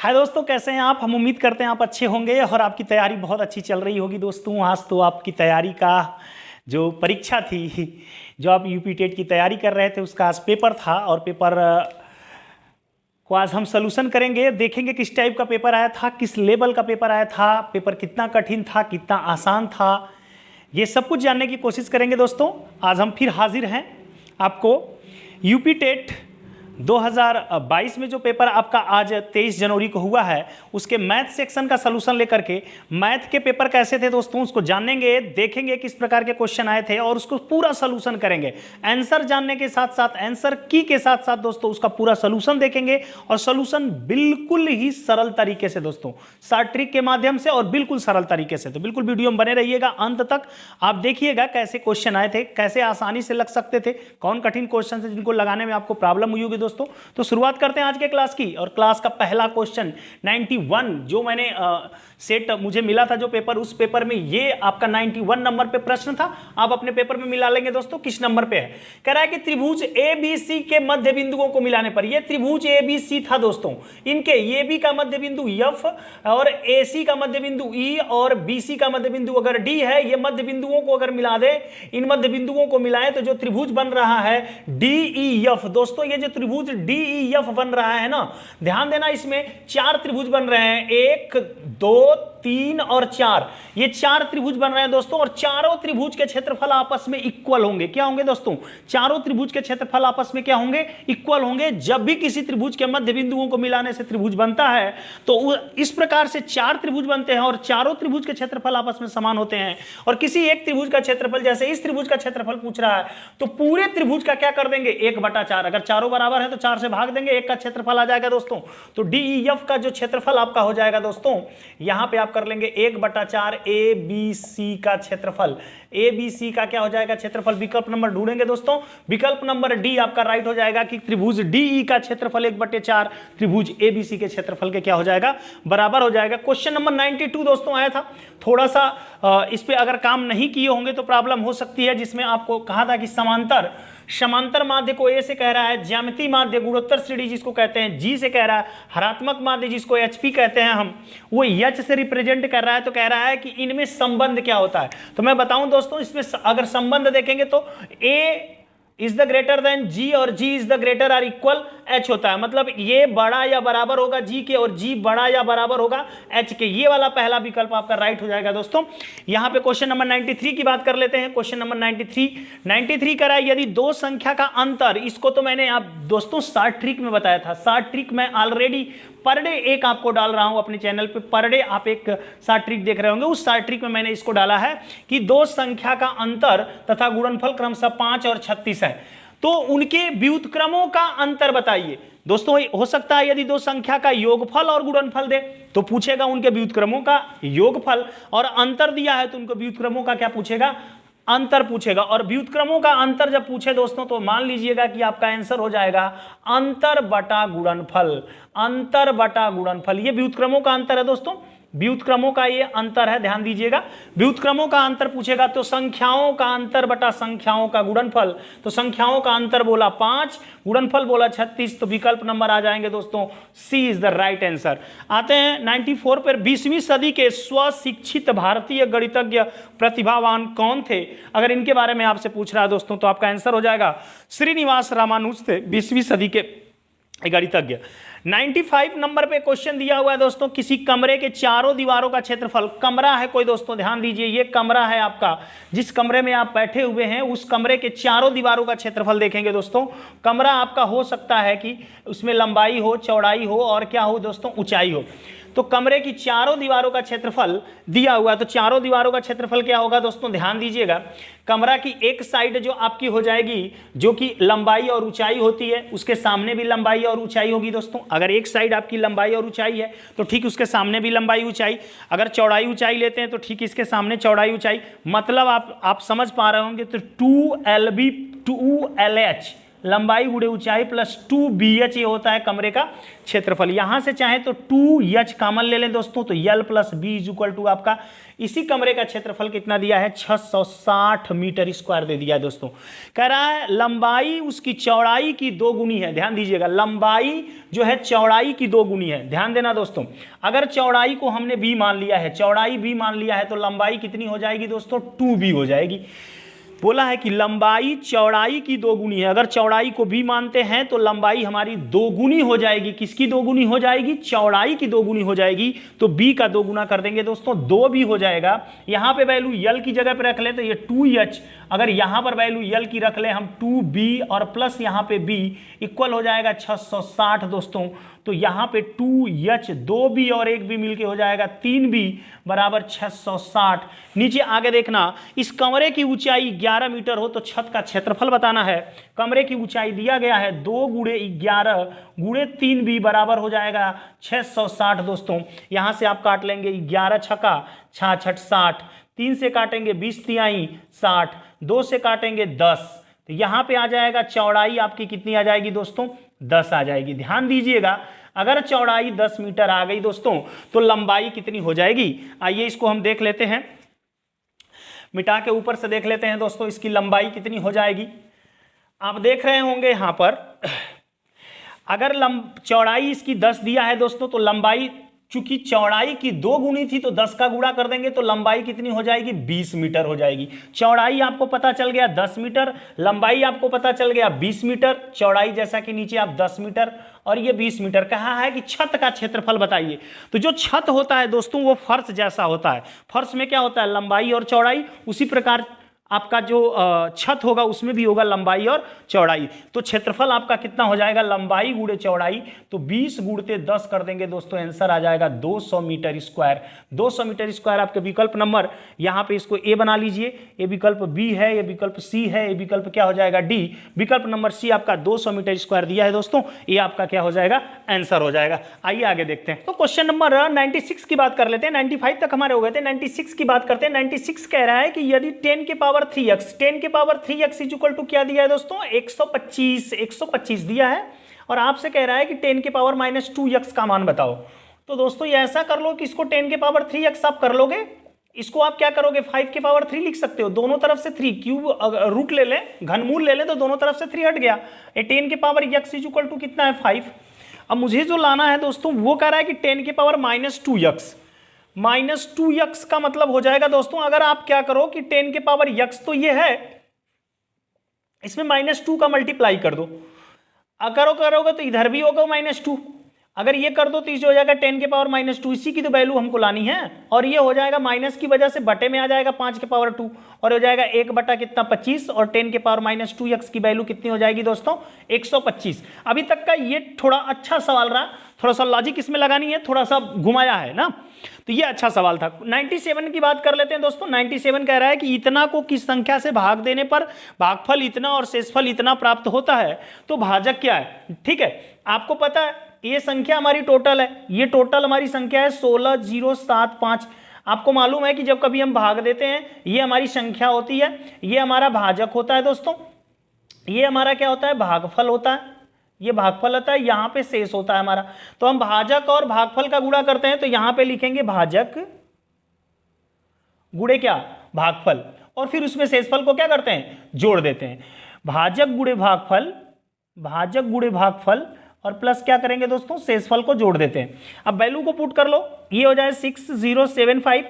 हाय दोस्तों, कैसे हैं आप। हम उम्मीद करते हैं आप अच्छे होंगे और आपकी तैयारी बहुत अच्छी चल रही होगी। दोस्तों आज तो आपकी तैयारी का जो परीक्षा थी, जो आप यूपी टेट की तैयारी कर रहे थे, उसका आज पेपर था और पेपर को आज हम सलूशन करेंगे। देखेंगे किस टाइप का पेपर आया था, किस लेवल का पेपर आया था, पेपर कितना कठिन था, कितना आसान था, ये सब कुछ जानने की कोशिश करेंगे। दोस्तों आज हम फिर हाजिर हैं आपको यूपी टेट 2022 में जो पेपर आपका आज 23 जनवरी को हुआ है, उसके मैथ सेक्शन का सलूशन लेकर के मैथ के पेपर कैसे थे दोस्तों उसको जानेंगे, देखेंगे किस प्रकार के क्वेश्चन आए थे और उसको पूरा सलूशन करेंगे। आंसर जानने के साथ साथ आंसर की के साथ साथ दोस्तों उसका पूरा सलूशन देखेंगे और सलूशन बिल्कुल ही सरल तरीके से दोस्तों, शॉर्ट ट्रिक के माध्यम से और बिल्कुल सरल तरीके से। तो बिल्कुल वीडियो में बने रहिएगा अंत तक, आप देखिएगा कैसे क्वेश्चन आए थे, कैसे आसानी से लग सकते थे, कौन कठिन क्वेश्चन थे जिनको लगाने में आपको प्रॉब्लम हुई होगी। दोस्तों तो शुरुआत करते हैं आज के क्लास की। और क्लास का पहला क्वेश्चन 91 जो मैंने सेट मुझे मिला था जो पेपर, उस पेपर में ये आपका 91 नंबर पे प्रश्न था। आप अपने पेपर में मिला लेंगे दोस्तों किस नंबर पे है। कह रहा है कि त्रिभुज ABC के मध्य बिंदुओं को मिलाने पर, ये त्रिभुज ABC था दोस्तों, इनके AB का मध्य बिंदु F और AC का मध्य बिंदु E और BC का मध्य बिंदु अगर D है, ये मध्य बिंदुओं को अगर मिला दे, इन मध्य बिंदुओं को मिलाएं तो जो त्रिभुज बन रहा है DEF। दोस्तों ये जो त्रिभुज DEF बन रहा है ना, ध्यान देना, इसमें चार त्रिभुज बन रहे हैं, 1 2 3 और 4, ये चार त्रिभुज बन रहे हैं दोस्तों। और चारों त्रिभुज के क्षेत्रफल आपस में इक्वल होंगे। क्या होंगे दोस्तों? चारों त्रिभुज के क्षेत्रफल आपस में क्या होंगे? इक्वल होंगे। जब भी किसी त्रिभुज के मध्य बिंदुओं को मिलाने से त्रिभुज बनता है तो इस प्रकार से चार त्रिभुज बनते हैं और चारों त्रिभुज के क्षेत्रफल आपस में समान होते हैं। और किसी एक त्रिभुज का क्षेत्रफल, जैसे इस त्रिभुज का क्षेत्रफल पूछ रहा है, तो पूरे त्रिभुज का क्या कर देंगे? 1/4। अगर चारों बराबर है तो 4 से भाग देंगे, 1 का क्षेत्रफल आ जाएगा दोस्तों। तो DEF का जो क्षेत्रफल आपका हो जाएगा दोस्तों, यहां पे आप कर लेंगे 1/4 ABC का क्षेत्रफल। ABC का क्या हो जाएगा? क्षेत्रफल। विकल्प नंबर ढूंढेंगे दोस्तों, विकल्प नंबर डी आपका राइट हो जाएगा कि त्रिभुज DE का क्षेत्रफल 1/4 त्रिभुज ABC के क्षेत्रफल के क्या हो जाएगा? बराबर हो जाएगा। क्वेश्चन नंबर 92 दोस्तों आया था। थोड़ा सा इस पे अगर काम नहीं किए होंगे तो प्रॉब्लम हो सकती है, जिसमें आपको कहा था कि समांतर माध्य को ए से कह रहा है, ज्यामितीय माध्य गुणोत्तर श्रेणी जिसको कहते हैं जी से कह रहा है, हरात्मक माध्य जिसको HP कहते हैं हम, वो H से रिप्रेजेंट कर रहा है। तो कह रहा है कि इनमें संबंध क्या होता है। तो मैं बताऊं दोस्तों, इसमें अगर संबंध देखेंगे तो A is the greater than G और G is the greater or equal H होता है। मतलब ये बड़ा या बराबर होगा G के और G बड़ा या बराबर होगा H के। ये वाला पहला विकल्प आपका राइट हो जाएगा दोस्तों। यहाँ पे क्वेश्चन नंबर 93 की बात कर लेते हैं। क्वेश्चन नंबर 93 करा है, यदि दो संख्या का अंतर, इसको तो मैंने आप दोस्तों शॉर्ट ट्रिक में बताया था। शॉर्ट ट्रिक मैं ऑलरेडी पर डे एक आपको डाल रहा हूं अपने चैनल पे। पर डे आप एक शॉर्ट ट्रिक देख रहे होंगे, उस शॉर्ट ट्रिक में मैंने इसको डाला है कि दो संख्या का अंतर तथा गुणनफल क्रमशः 5 और 36 है, तो उनके व्युत्क्रमों का अंतर बताइए। दोस्तों हो सकता है यदि दो संख्या का योगफल और गुणनफल दे तो पूछेगा उनके व्युत्क्रमों का योगफल, और अंतर दिया है तो उनको व्युत्क्रमों का क्या पूछेगा? अंतर पूछेगा। और व्युत्क्रमों का अंतर जब पूछे दोस्तों तो मान लीजिएगा कि आपका आंसर हो जाएगा अंतर बटा गुणनफल। अंतर बटा गुणनफल, ये व्युत्क्रमों का अंतर है दोस्तों, व्युत्क्रमों का ये अंतर है, ध्यान दीजिएगा। व्युत्क्रमों का अंतर पूछेगा तो संख्याओं का अंतर बटा संख्याओं का गुणनफल। तो संख्याओं का अंतर बोला 5, गुणनफल बोला 36, तो विकल्प नंबर आ जाएंगे दोस्तों सी इज द राइट आंसर। आते हैं 94 पर। 20वीं सदी के स्वशिक्षित भारतीय गणितज्ञ प्रतिभावान कौन थे? अगर इनके बारे में आपसे पूछ रहा है दोस्तों तो आपका आंसर हो जाएगा श्रीनिवास रामानुज थे 20वीं सदी के गणितज्ञ। 95 नंबर पे क्वेश्चन दिया हुआ है दोस्तों, किसी कमरे के चारों दीवारों का क्षेत्रफल, कमरा है कोई दोस्तों, ध्यान दीजिए, ये कमरा है आपका, जिस कमरे में आप बैठे हुए हैं उस कमरे के चारों दीवारों का क्षेत्रफल देखेंगे दोस्तों। कमरा आपका हो सकता है कि उसमें लंबाई हो, चौड़ाई हो और क्या हो दोस्तों, ऊंचाई हो। तो कमरे की चारों दीवारों का क्षेत्रफल दिया हुआ है, तो चारों दीवारों का क्षेत्रफल क्या होगा दोस्तों? ध्यान दीजिएगा, कमरा की एक साइड जो आपकी हो जाएगी, जो कि लंबाई और ऊंचाई होती है, उसके सामने भी लंबाई और ऊंचाई होगी दोस्तों। अगर एक साइड आपकी लंबाई और ऊंचाई है तो ठीक उसके सामने भी लंबाई ऊंचाई। अगर चौड़ाई ऊंचाई लेते हैं तो ठीक इसके सामने चौड़ाई ऊंचाई। मतलब आप समझ पा रहे होंगे। तो 2LB 2LH लंबाई गुणे ऊंचाई प्लस 2BH ये होता है कमरे का क्षेत्रफल। यहां से चाहे तो 2H कॉमन ले लें दोस्तों, तो L plus B is equal to आपका इसी कमरे का क्षेत्रफल कितना दिया है 660 मीटर स्क्वायर दे दिया है दोस्तों। कह रहा है लंबाई उसकी चौड़ाई की 2 गुनी है। ध्यान दीजिएगा, लंबाई जो है चौड़ाई की 2 गुनी है। ध्यान देना दोस्तों, अगर चौड़ाई को हमने b मान लिया है, चौड़ाई b मान लिया है, तो लंबाई कितनी हो जाएगी दोस्तों 2b हो जाएगी। बोला है कि लंबाई चौड़ाई की 2 गुनी है। अगर चौड़ाई को b मानते हैं तो लंबाई हमारी 2 गुनी हो जाएगी। किसकी 2 गुनी हो जाएगी? चौड़ाई की 2 गुनी हो जाएगी। तो b का 2 गुना कर देंगे दोस्तों, 2b हो जाएगा। यहां पे वैल्यू l की जगह पे रख ले तो ये 2h, अगर यहां पर वैल्यू l की रख ले हम 2b और प्लस यहां पे b इक्वल हो जाएगा 660 दोस्तों। तो यहां पे 2h 2b और 1b मिलके हो जाएगा 3b बराबर 660। नीचे आगे देखना, इस कमरे की ऊंचाई 11 मीटर हो तो छत का क्षेत्रफल बताना है। कमरे की ऊंचाई दिया गया है 2 गुणे 11 गुणे 3b बराबर हो जाएगा 660 दोस्तों। यहां से आप काट लेंगे 11 छक्का 66 60, 3 से काटेंगे 20 तिहाई 60, 2 से काटेंगे 10, तो यहां पे आ जाएगा चौड़ाई आपकी कितनी आ जाएगी दोस्तों 10 आ जाएगी। ध्यान दीजिएगा, अगर चौड़ाई 10 मीटर आ गई दोस्तों तो लंबाई कितनी हो जाएगी? आइए इसको हम देख लेते हैं, मिटा के ऊपर से देख लेते हैं दोस्तों इसकी लंबाई कितनी हो जाएगी। आप देख रहे होंगे यहां पर अगर चौड़ाई इसकी 10 दिया है दोस्तों, तो लंबाई चूंकि चौड़ाई की 2 गुनी थी तो 10 का गुणा कर देंगे तो लंबाई कितनी हो जाएगी 20 मीटर हो जाएगी। चौड़ाई आपको पता चल गया 10 मीटर, लंबाई आपको पता चल गया 20 मीटर, चौड़ाई जैसा कि नीचे आप 10 मीटर और ये 20 मीटर। कहा है कि छत का क्षेत्रफल बताइए। तो जो छत होता है दोस्तों वो फर्श जैसा होता है। फर्श में क्या होता है? लंबाई और चौड़ाई। उसी प्रकार आपका जो छत होगा उसमें भी होगा लंबाई और चौड़ाई। तो क्षेत्रफल आपका कितना हो जाएगा? लंबाई गुणे चौड़ाई, तो 20 गुणते 10 कर देंगे दोस्तों, आंसर आ जाएगा 200 मीटर स्क्वायर। 200 मीटर स्क्वायर आपके विकल्प नंबर, यहाँ पे इसको ए बना लीजिए, ये विकल्प बी है, ये विकल्प सी है, ये विकल्प क्या हो जाएगा डी। विकल्प नंबर सी आपका 200 मीटर स्क्वायर दिया है दोस्तों, ये आपका क्या हो जाएगा? आंसर हो जाएगा। आइए आगे देखते हैं। तो क्वेश्चन नंबर 96 की बात कर लेते हैं। 95 तक हमारे हो गए थे, 96 की बात करते हैं। 96 कह रहा है कि यदि 10 के पावर 3x, 10 के power 3x is equal to क्या दिया है दोस्तों? 125 दिया है, और आपसे कह रहा है कि 10 के पावर -2x का मान बताओ। तो दोस्तों ये ऐसा कर लो कि इसको 10 के पावर 3x आप कर लोगे, इसको आप क्या करोगे 5 के पावर 3 लिख सकते हो। दोनों तरफ से 3 क्यूब रूट ले लें, घनमूल ले लें, तो दोनों तरफ से 3 हट गया। ये 10 के power x is equal to कितना है 5। अब मुझे जो लाना है दोस्तों वो कह रहा है कि 10 के पावर -2x, -2x का मतलब हो जाएगा दोस्तों, अगर आप क्या करो कि 10 के पावर x तो ये है, इसमें -2 का मल्टीप्लाई कर दो। अगर करोगे तो इधर भी होगा -2, अगर ये कर दो तो इसे हो जाएगा 10 के पावर -2, इसी की तो वैल्यू हमको लानी है। और ये हो जाएगा माइनस की वजह से बटे में आ जाएगा 5 के पावर 2, और हो जाएगा 1 बटा कितना 25, और 10 के पावर -2x की वैल्यू कितनी हो जाएगी दोस्तों 125। अभी तक का ये थोड़ा अच्छा सवाल रहा, थोड़ा सा लॉजिक इसमें लगानी है, थोड़ा सा घुमाया है ना, तो ये अच्छा सवाल था। 97 की बात कर लेते हैं दोस्तों। 97 कह रहा है कि इतना को किस संख्या से भाग देने पर भागफल इतना और शेषफल इतना प्राप्त होता है, तो भाजक क्या है? ठीक है, आपको पता है ये संख्या हमारी टोटल है, ये टोटल हमारी संख्या है 16075। आपको मालूम है कि जब कभी हम भाग देते हैं ये हमारी संख्या होती है, ये हमारा भाजक होता है दोस्तों, ये हमारा क्या होता है भागफल होता है, ये भागफल होता है, यहाँ पे शेष होता है हमारा। तो हम भाजक और भागफल का गुणा करते हैं, तो यहाँ पे लिखेंगे भाजक गुणे क्या भागफल, और फिर उसमें शेषफल को क्या करते हैं जोड़ देते हैं। भाजक गुणे भागफल, भाजक गुणे भागफल, और प्लस क्या करेंगे दोस्तों शेषफल को जोड़ देते हैं। अब वैल्यू को पुट कर लो, ये हो जाए 6075,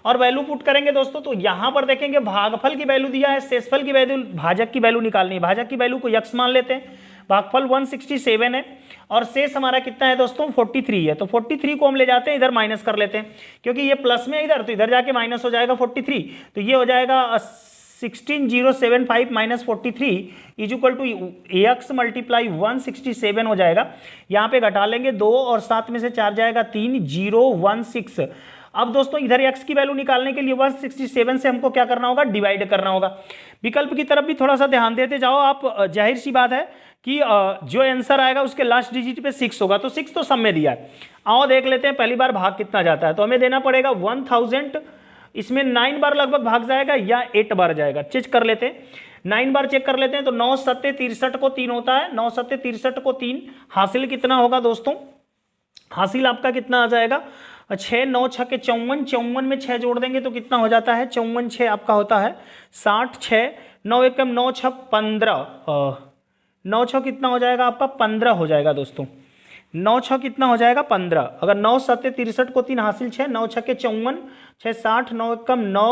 और वैल्यू पुट करेंगे दोस्तों तो यहां पर देखेंगे भागफल की वैल्यू दिया है, शेषफल की वैल्यू, भाजक की वैल्यू निकालनी है। भाजक की वैल्यू को x मान लेते हैं, भागफल 167 है, और शेष हमारा कितना है दोस्तों 43 है। तो 43 को हम ले जाते हैं इधर माइनस कर लेते हैं, क्योंकि ये प्लस में इधर, तो इधर जाके माइनस हो जाएगा 43, तो ये हो जाएगा 16075 - 43 is equal to x multiply 167 हो जाएगा। यहाँ पे घटा लेंगे 2 और 7 में से 4 जाएगा 3, 016। अब दोस्तों इधर x की वैल्यू निकालने के लिए 167 से हमको क्या करना होगा डिवाइड करना होगा। विकल्प की तरफ भी थोड़ा सा ध्यान देते जाओ आप, जाहिर सी बात है कि जो आंसर आएगा उसके लास्ट डिजिट पे 6 होगा, तो 6 तो सब में दिया है। आओ देख लेते हैं पहली बार भाग कितना जाता है, तो हमें देना पड़ेगा 1000, इसमें 9 बार लगभग भाग जाएगा या 8 बार जाएगा, चेक कर लेते हैं। 9 बार चेक कर लेते हैं तो 9 सत्ते 63 को 3 होता है, 9 सत्ते 63 को 3, हासिल कितना होगा दोस्तों, हासिल आपका कितना आ जाएगा 6, 9 6 के 54, 54 में 6 जोड़ देंगे तो कितना हो जाता है 54 6 आपका होता है 60, 6 9 एकम 9 6 15, 9 6 कितना हो जाएगा आपका 15 हो जाएगा दोस्तों, 9 6 कितना हो जाएगा 15। अगर 9 सत्ते 63 को 3 हासिल 6, 9 6 के 54, 6 60, 9 एकम 9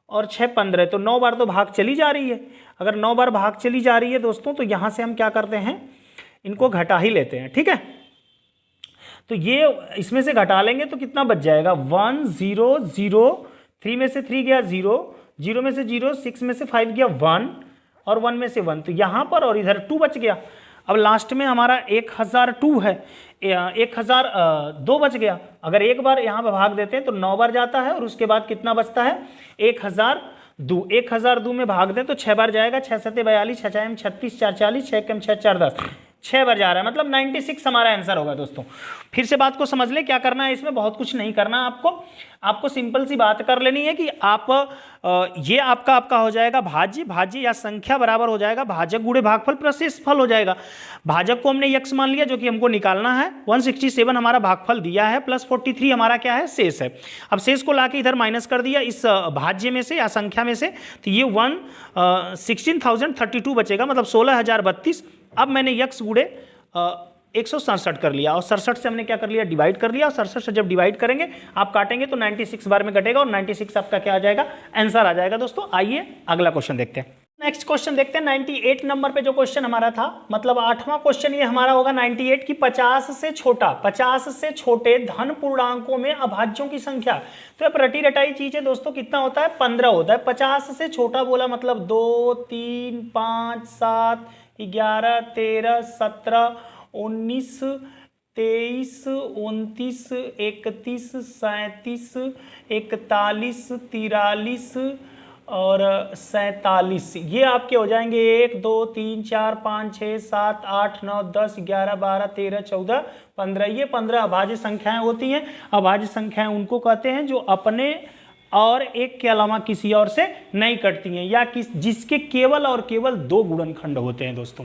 और 6 15, तो 9 बार तो भाग चली जा रही है। अगर 9 बार भाग चली जा रही है दोस्तों तो यहाँ से हम क्या करते हैं, इनको घटा ही लेते हैं, ठीक है। तो ये इसमें से घटा लेंगे तो कितना बच जाएगा 1 0 0, 3 में से 3 गया 0, 0 में से 0, 6 में से 5 गया 1 और 1 में से 1, तो यहाँ पर और इधर 2 बच गया। अब लास्ट में हमारा 1002 है, 1002 बच गया। अगर एक बार यहाँ पर भाग देते हैं तो 9 बार जाता है और उसके बाद कितना बचता है 1002, 1002 में भाग दें तो 6 बार जाएगा, 6 सत्ते 42, 6 छम 36, 4 40, 6 कम 6 4 10, 6 बार जा रहा है, मतलब 96 हमारा आंसर होगा दोस्तों। फिर से बात को समझ ले, क्या करना है इसमें, बहुत कुछ नहीं करना आपको सिंपल सी बात कर लेनी है कि आप ये आपका हो जाएगा भाज्य या संख्या बराबर हो जाएगा भाजक गुणे भागफल प्लस शेषफल हो जाएगा। भाजक को हमने x मान लिया जो कि हमको निकालना है, 167 हमारा भागफल दिया है, प्लस 43 हमारा क्या है शेष है। अब शेष को लाके इधर माइनस कर दिया इस भाज्य में से या संख्या में से, तो ये 16,032 बचेगा, मतलब 16,032। अब मैंने x गुणे 167 कर लिया और 67 से हमने क्या कर लिया डिवाइड कर लिया, और 67 से जब डिवाइड करेंगे आप काटेंगे तो 96 बार में कटेगा और 96 आपका क्या आ जाएगा आंसर आ जाएगा दोस्तों। आइए अगला क्वेश्चन देखते हैं। नेक्स्ट क्वेश्चन देखते हैं 98 नंबर पे जो क्वेश्चन हमारा था, मतलब 8वां क्वेश्चन ये हमारा होगा 98 की 50 से छोटे धन पूर्णांकों में अभाज्यों की संख्या। तो अब रटी रटाई चीज है दोस्तों, कितना होता है 15 होता है। 50 से छोटा बोला मतलब 2 3 5 7 11 13 17 19 23 29 31 37 41 43 और 47, ये आपके हो जाएंगे 1 2 3 4 5 6 7 8 9 10 11 12 13 14 15। ये 15 अभाज्य संख्याएं होती हैं। अभाज्य संख्याएं उनको कहते हैं जो अपने और एक के अलावा किसी और से नहीं कटती हैं या जिसके केवल और केवल 2 गुणनखंड होते हैं दोस्तों।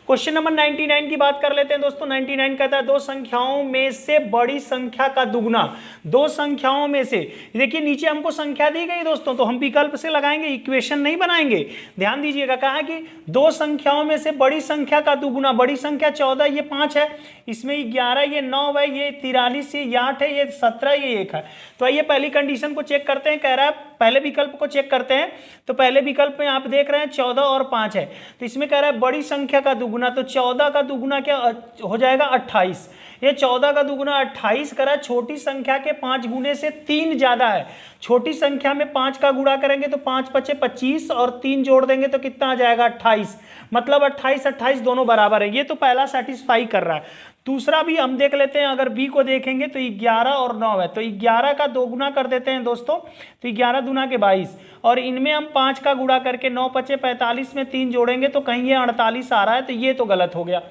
क्वेश्चन नंबर 99 की बात कर लेते हैं दोस्तों। 99 कहता है दो संख्याओं में से बड़ी संख्या का दुगुना। दो संख्याओं में से, देखिए नीचे हमको संख्या दी गई दोस्तों, तो हम विकल्प से लगाएंगे, इक्वेशन नहीं बनाएंगे। ध्यान दीजिएगा, कहा कि दो संख्याओं में से बड़ी संख्या का दुगुना। बड़ी संख्या 14 ये 5 है, इसमें 11 ये 9 है, ये 43 ये 8 है, ये 17 ये 1 है। तो आइए पहली कंडीशन को चेक करते हैं। कह रहा है पहले विकल्प को चेक करते हैं, तो पहले विकल्प में आप देख रहे हैं 14 और 5 है, तो इसमें कह रहा है बड़ी संख्या का दुगुना, तो 14 का दुगुना क्या हो जाएगा 28। ये 14 का दुगुना 28 करा, छोटी संख्या के 5 गुने से 3 ज्यादा है। छोटी संख्या में 5 का गुणा करेंगे तो 5 पचे 25 और 3 जोड़ देंगे तो कितना आ जाएगा 28, मतलब 28 28 दोनों बराबर है। ये तो पहला सेटिस्फाई कर रहा है। दूसरा भी हम देख लेते हैं, अगर बी को देखेंगे तो 11 और 9 है, तो 11 का 2 गुना कर देते हैं दोस्तों, तो 11 दूना के 22, और इनमें हम 5 का गुणा करके 9 पचे 45 में 3 जोड़ेंगे तो कहीं ये 48 आ रहा है, तो ये तो गलत हो गया,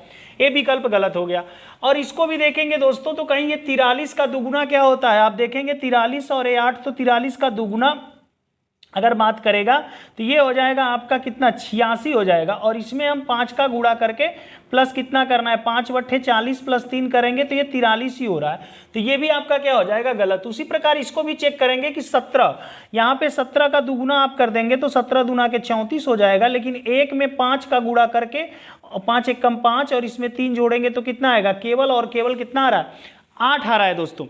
ये विकल्प गलत हो गया। और इसको भी देखेंगे दोस्तों तो कहीं ये 43 का दुगुना क्या होता है, आप देखेंगे 43 और 8, तो 43 का दुगुना अगर बात करेगा तो ये हो जाएगा आपका कितना 86 हो जाएगा, और इसमें हम 5 का गुणा करके प्लस कितना करना है 5 बट्ठे 40 प्लस 3 करेंगे तो ये 43 ही हो रहा है, तो ये भी आपका क्या हो जाएगा गलत। उसी प्रकार इसको भी चेक करेंगे कि 17, यहाँ पे 17 का दुगुना आप कर देंगे तो 17 दूना के 34 हो जाएगा, लेकिन एक में 5 का गुणा करके 5 एक कम 5 और इसमें 3 जोड़ेंगे तो कितना आएगा, केवल और केवल कितना आ रहा है 8 आ रहा है दोस्तों।